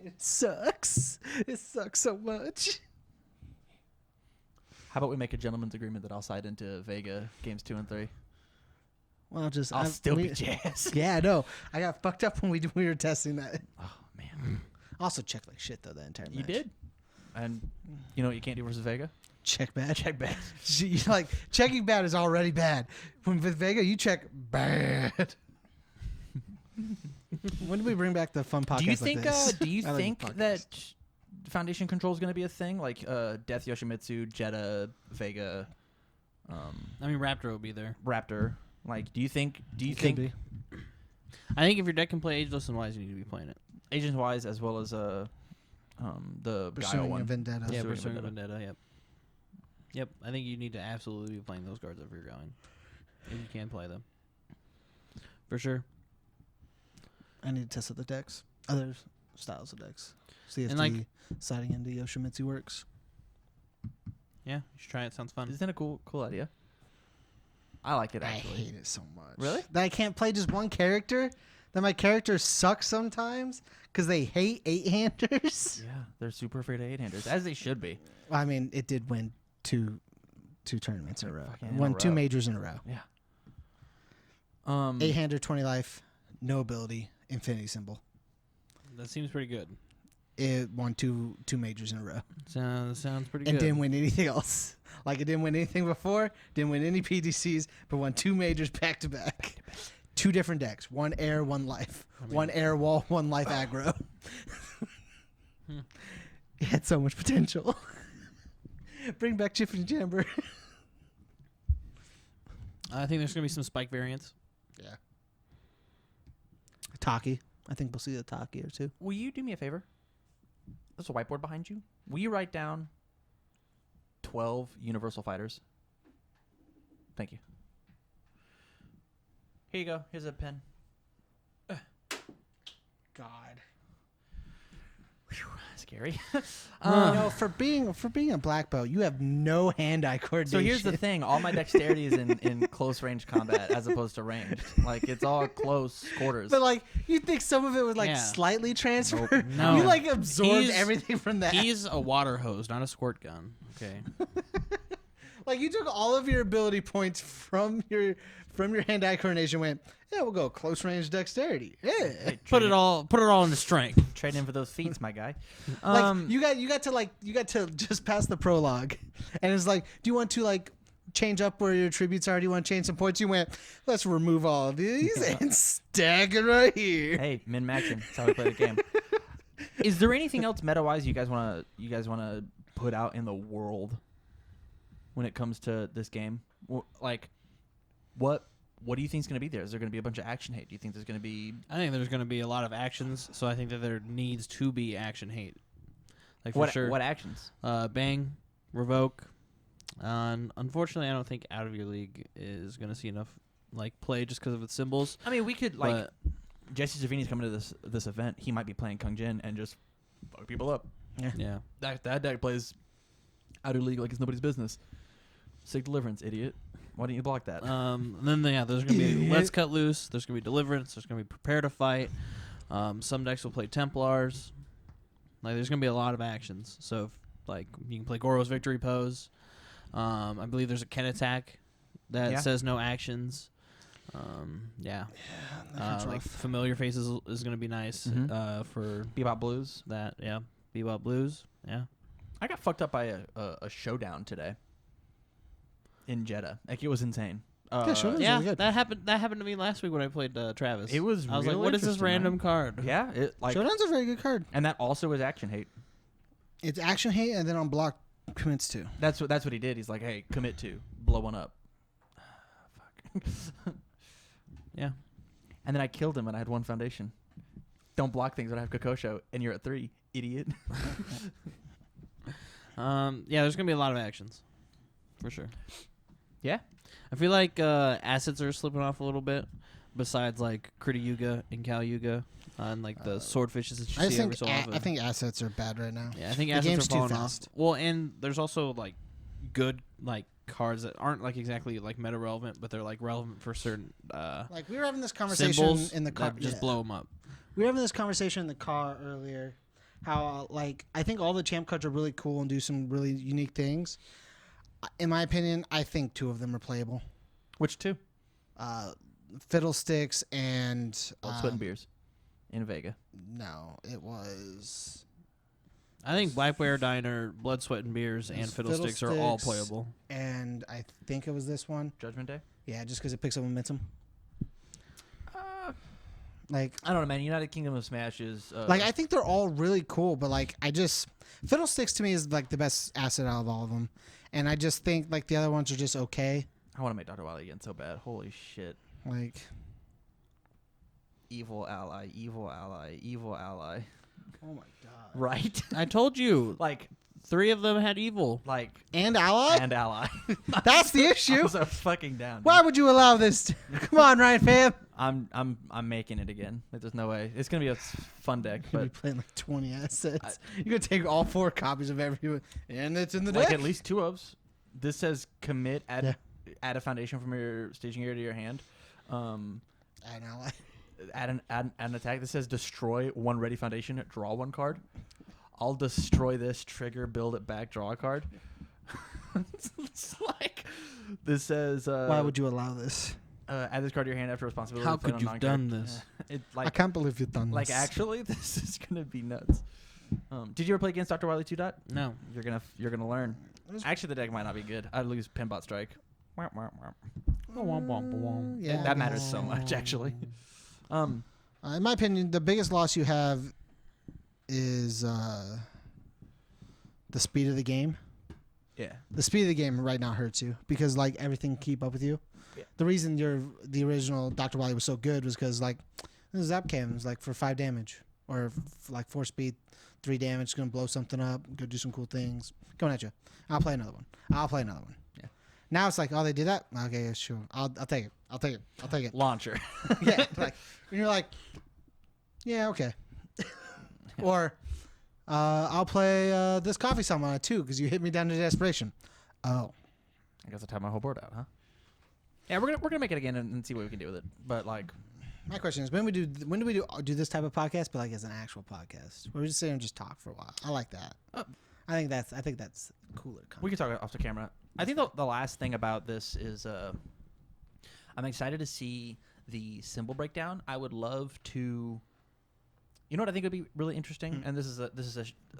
It sucks. It sucks so much. How about we make a gentleman's agreement that I'll side into Vega games 2 and 3? Well, just I'll still we- be Jazz. Yeah, I know. I got fucked up when we were testing that. Oh man, Also checked like shit though that entire match. you did. And you know what you can't do versus Vega? Check bad. Check bad. Like checking bad is already bad. When with Vega, you check bad. When do we bring back the fun podcast? Do you like think? this? Do you I like think podcasts. that Foundation Control is going to be a thing? Like Death Yoshimitsu, Jetta, Vega, I mean, Raptor will be there. Raptor. Like, do you think? It could be. I think if your deck can play Ageless and Wise, you need to be playing it. Agent Wise as well as the Gaio Pursuing a one? Vendetta. Yeah, Pursuing Pursuing Vendetta. Vendetta. Yep. Yep. I think you need to absolutely be playing those cards if you're going. If you can play them. For sure. I need to test out the decks. Other styles of decks. See if And, the like- siding into Yoshimitsu works. Yeah, you should try it. Sounds fun. Isn't it a cool idea? I like it I actually. hate it so much. Really? That I can't play just one character. That my characters suck sometimes because they hate 8-handers. Yeah, they're super afraid of 8-handers, as they should be. Well, I mean, it did win two tournaments in a row. Fucking in a Won 2 row. majors in a row. Yeah. 8-hander, 20 life, no ability, infinity symbol. That seems pretty good. It won two majors in a row. Sounds pretty And good. didn't win anything else. Like it didn't win anything before, didn't win any PDCs, but won 2 majors back to back. 2 different decks. 1 air, 1 life. I mean- 1 air wall, 1 life aggro. It had so much potential. Bring back Chiffany Chamber. I think there's going to be some spike variants. Yeah. Taki. I think we'll see the Taki or 2. Will you do me a favor? There's a whiteboard behind you. Will you write down 12 Universal Fighters? Thank you. Here you go. Here's a pen. God. Scary. For being a black belt, you have no hand-eye coordination. So here's the thing. All my dexterity is in close range combat as opposed to ranged. Like, it's all close quarters. But like, you think some of it would like Yeah. slightly transfer? Nope. No. You like absorbed He's- everything from that. He's a water hose, not a squirt gun. Okay. Like you took all of your ability points from your hand-eye coordination. Went, yeah, we'll go close range dexterity. Yeah, Hey, Put trade it all into strength. Trade in for those feats, my guy. like you got to just pass the prologue, and it's like, do you want to like change up where your attributes are? Do you want to change some points? You went, let's remove all of these and stack it right here. Hey, min maxing. That's how we play the game. Is there anything else meta-wise you guys wanna put out in the world when it comes to this game? Like, what do you think is going to be there? Is there going to be a bunch of action hate? Do you think there's going to be... I think there's going to be a lot of actions, so I think that there needs to be action hate. Like, for What sure. what actions? Bang, revoke. Unfortunately, I don't think Out of Your League is going to see enough like play just because of its symbols. I mean, we could, like... Jesse Savini's coming to this event. He might be playing Kung Jin and just fuck people up. Yeah. That deck plays Out of League like it's nobody's business. Sick Deliverance, idiot. Why didn't you block that? Then there's gonna be Let's Cut Loose. There's gonna be Deliverance. There's gonna be Prepare to Fight. Some decks will play Templars. Like there's gonna be a lot of actions. So if, like you can play Goro's Victory Pose. I believe there's a Ken Attack that says no actions. Like Familiar Faces is gonna be nice for Bebop Blues. that. Yeah, Bebop Blues. Yeah. I got fucked up by a showdown today in Jeddah. Like it was insane. Showdown's Yeah, really good. that happened to me last week when I played Travis. It was I was like, real what is this interesting, random man. card? Yeah, it like Showdown's a very good card. and that also is action hate. It's action hate, and then on block commits to. That's what he did. He's like, hey, commit to blow one up. Fuck. Yeah. And then I killed him, and I had one foundation. Don't block things when I have Kokosho, and you're at 3, idiot. There's gonna be a lot of actions, for sure. Yeah. I feel like assets are slipping off a little bit. Besides like Krita Yuga and Kal Yuga, and like the swordfishes that you see every so often. I think assets are bad right now. Yeah, I think the assets game's are too falling fast. off. Well, and there's also like good like cards that aren't like exactly like meta relevant, but they're like relevant for certain Like we were having this conversation symbols in the car. that just blow them up. We were having this conversation in the car earlier. How like I think all the champ cards are really cool and do some really unique things. In my opinion, I think 2 of them are playable. Which 2? Fiddlesticks and Blood, Sweat, and Beers in Vega. No, it was. I think Black Bear Diner, Blood, Sweat, and Beers, and Fiddlesticks are all Fiddlesticks. playable. And I think it was this one. Judgment Day? Yeah, just because it picks up momentum. Like I don't know, man. United Kingdom of Smash is... I think they're all really cool, but like Fiddlesticks to me is like the best asset out of all of them, and I just think like the other ones are just okay. I want to make Dr. Wily again so bad. Holy shit. Like Evil ally, evil ally, evil ally. oh my god, Right? I told you, like 3 of them had evil. Like... and ally. And ally. That's the issue. I'm so fucking down. Why would you allow this? Come on, Ryan fam. I'm making it again. Like, there's no way. It's gonna be a fun deck, You're but playing like 20 assets. You're gonna take all 4 copies of every, and it's in the like deck. at least 2 ofs. This says commit, add a foundation from your staging area to your hand. And ally. Add an attack. This says destroy 1 ready foundation, draw 1 card. I'll destroy this, trigger, build it back, draw a card. It's like this says. Why would you allow this? Add this card to your hand after responsibility. How played could on you've non-card. done this? I can't believe you've done Like this. actually, this is gonna be nuts. Did you ever play against Dr. Wily 2 Dot? No. You're gonna learn. Actually, the deck might not be good. I'd lose Pinbot Strike. Yeah, That matters so much, actually. in my opinion, the biggest loss you have is the speed of the game. Yeah. The speed of the game right now hurts you because like everything keep up with you. Yeah. The reason the original Dr. Wily was so good was because like the zap cam was like for 5 damage or like 4 speed, 3 damage, gonna blow something up, go do some cool things. Coming at you. I'll play another one. Yeah. Now it's like, oh, they did that. Okay, yeah, sure. I'll take it. Launcher. Yeah. Like and you're like, yeah, okay. Or I'll play this coffee song on it too because you hit me down to desperation. Oh. I guess I'll type my whole board out, huh? Yeah, we're gonna make it again and see what we can do with it. But like, my question is, when do we do this type of podcast, but like as an actual podcast, where we just sit and just talk for a while? I like that. I think that's cooler. we can talk off the camera. I think the last thing about this is I'm excited to see the symbol breakdown. I would love to. You know what I think would be really interesting, and this is a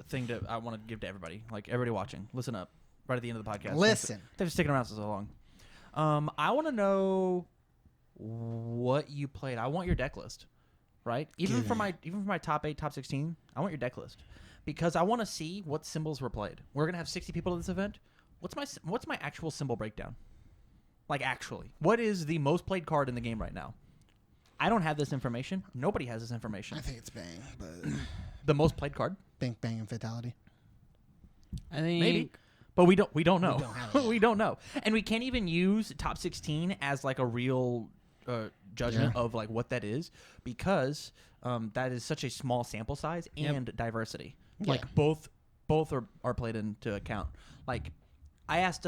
thing that I want to give to everybody, like everybody watching. Listen up, right at the end of the podcast. Listen. Thanks for sticking around so long. I want to know what you played. I want your deck list, right? Even for my top 8, top 16, I want your deck list because I want to see what symbols were played. We're gonna have 60 people at this event. What's my actual symbol breakdown? Like actually, what is the most played card in the game right now? I don't have this information. Nobody has this information. I think it's Bang, but The most played card? Bang and Fatality. I think Maybe. But we don't know. We don't have it. We don't know. And we can't even use top 16 as like a real judgment of like what that is because that is such a small sample size and diversity. Yeah. Like both are played into account. Like I asked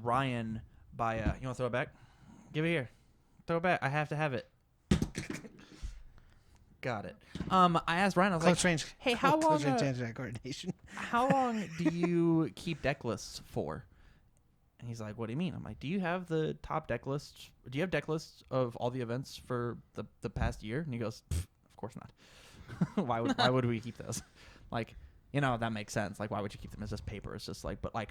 Ryan by you want to throw it back? Give it here. Throw it back. I have to have it. Got it. I asked Ryan. I was Close like, range. "Hey, how long? Close range hand-to-hand coordination. How long do you keep deck lists for?" And he's like, "What do you mean?" I'm like, "Do you have the top deck lists? Do you have deck lists of all the events for the past year?" And he goes, "Of course not. Why would we keep those? Like, that makes sense. Like, why would you keep them as just paper? It's just like, but like."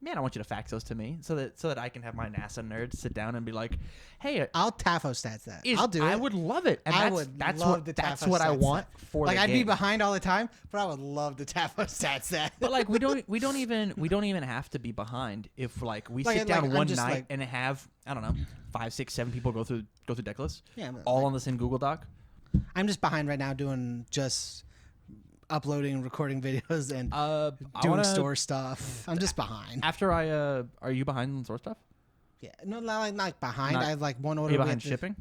Man, I want you to fax those to me so that I can have my NASA nerds sit down and be like, "Hey, I'll Tafo stats that. I'll do it. I would love it. And that's what I want for like the I'd game. be behind all the time, but I would love the Tafo stats that. But like we don't even have to be behind if like we sit down I'm one just night like- and have 5, 6, 7 people go through deck lists, Yeah, but all like- on the same Google Doc. I'm just behind right now doing just uploading and recording videos and doing store stuff. I'm just behind. After are you behind on source stuff? Yeah, no, not behind. Not- I have like one Are order. you we behind have to- shipping?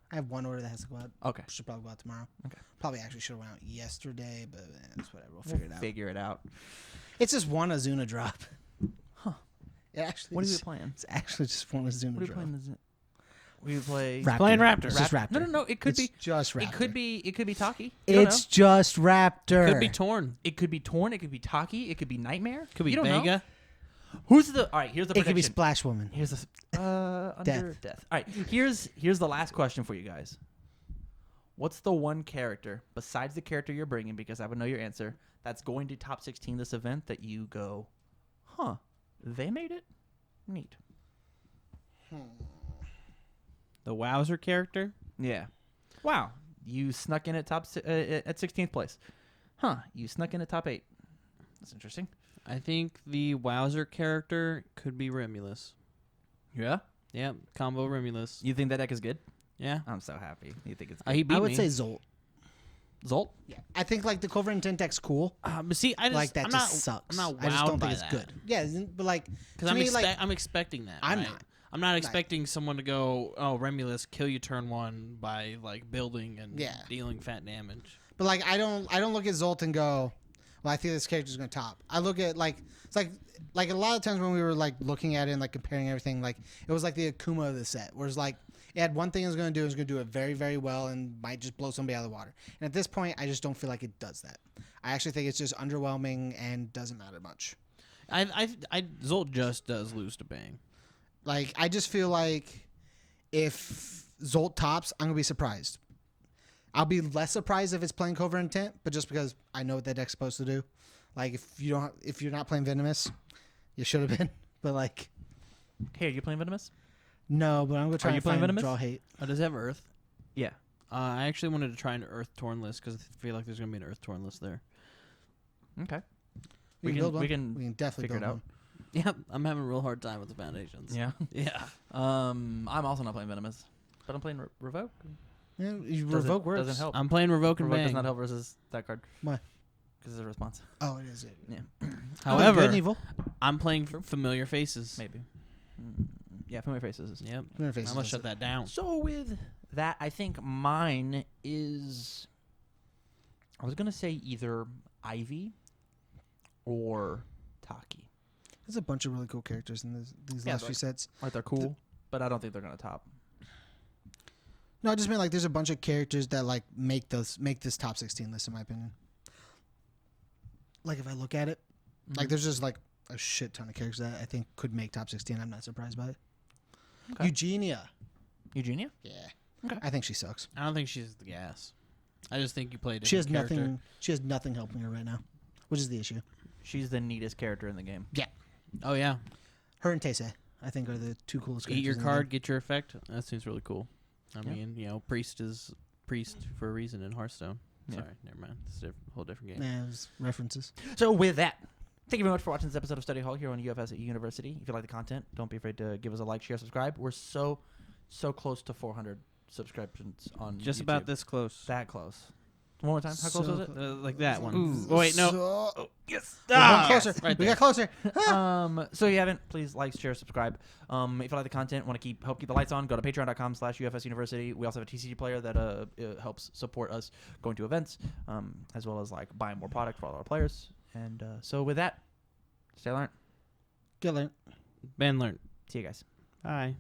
I have one order that has to go out. Okay, Should probably go out tomorrow. Okay. Probably actually should have went out yesterday, but it's whatever. We'll figure it out. Figure it out. It's just one Azuna drop. Huh. It actually. What are you is- playing? It's actually just one Azuna What are you drop. playing? Is it? We play Raptor. Playing Raptor. It's just Raptor. No. It could It's be just Raptor. It could be Taki. You don't It's just Raptor. could be torn. It could be Torn. It could be Taki. It could be Nightmare. Could be You don't know. Vega. Who's the? All right. Here's the It could be prediction. Splash Woman. Here's the under death. All right. Here's the last question for you guys. What's the one character besides the character you're bringing? Because I would know your answer. That's going to top 16 this event that you go, huh? They made it. Neat. The Wowzer character. Yeah. Wow. You snuck in at at 16th place. Huh. You snuck in at top 8. That's interesting. I think the Wowzer character could be Remulus. Yeah. Yep, combo Remulus. You think that deck is good? Yeah. I'm so happy. You think it's He good? beat I would me. say Zolt. Zolt? Yeah, I think like the Covert Intent deck's cool. But see, I just Like that I'm just not, sucks. I'm not wowed I just don't by think it's that. good. Yeah, but like Because to me, like I'm expecting that. I'm right? not. I'm not expecting someone to go, oh, Remulus, kill you turn 1 by like building and dealing fat damage. But like I don't look at Zolt and go, well, I think this character's gonna top. I look at like it's like a lot of times when we were like looking at it and like comparing everything, like it was like the Akuma of the set, whereas like it had one thing it was gonna do, it was gonna do it very, very well and might just blow somebody out of the water. And at this point I just don't feel like it does that. I actually think it's just underwhelming and doesn't matter much. Zolt just does lose to Bang. Like I just feel like if Zolt tops, I'm gonna be surprised. I'll be less surprised if it's playing Covert Intent, but just because I know what that deck's supposed to do. Like if you're not playing Venomous, you should have been. But like Hey, are you playing Venomous? no, but I'm gonna try you and playing find Venomous? draw hate. Oh, does it have Earth? Yeah. I actually wanted to try an Earth Torn list because I feel like there's going to be an Earth Torn list there. Okay. We We can can- build one. we can We can definitely figure build it out. one. Yep, I'm having a real hard time with the foundations. Yeah. Yeah. I'm also not playing Venomous, but I'm playing Revoke. Yeah, you Doesn't- revoke words. Doesn't help. I'm playing Revoke and Revoke does Bang. not help versus that card. Why? Because it's a response. Oh, it is. Yeah. However, good and evil. I'm playing Familiar Faces. Maybe. Yeah, Familiar Faces. Yep. Familiar Faces I'm going does to shut it. that down. So with that, I think mine is. I was gonna say either Ivy or Taki. There's a bunch of really cool characters in these Yeah, last few like- sets. Like they're cool, but I don't think they're gonna top. No, I just meant like there's a bunch of characters that like make this top 16 list in my opinion. Like if I look at it, like there's just like a shit ton of characters that I think could make top 16. I'm not surprised by it. Okay. Eugenia. Eugenia? Yeah. Okay. I think she sucks. I don't think she's the gas. I just think you play a different She has character. nothing. She has nothing helping her right now, which is the issue. She's the neatest character in the game. Oh yeah. Her and Tese, I think, are the two coolest characters. Eat your in the card, game. get your effect. That seems really cool. I Yeah. mean, priest is priest for a reason in Hearthstone. Yeah. Sorry, never mind. It's a whole different game. Yeah, it was references. So with that, thank you very much for watching this episode of Study Hall here on UFSU University. If you like the content, don't be afraid to give us a like, share, subscribe. We're so close to 400 subscriptions on Just YouTube. about this close. That close. One more time. How close So was it? Like that one. Ooh. Oh, wait, no. So, Yes. we're one closer. right we there. got closer. So if you haven't, please like, share, subscribe. If you like the content, want to help keep the lights on, go to patreon.com/UFS University. We also have a TCG player that helps support us going to events, as well as like buying more product for all our players. And so with that, stay learned. Good learn. Ben learned. See you guys. Bye.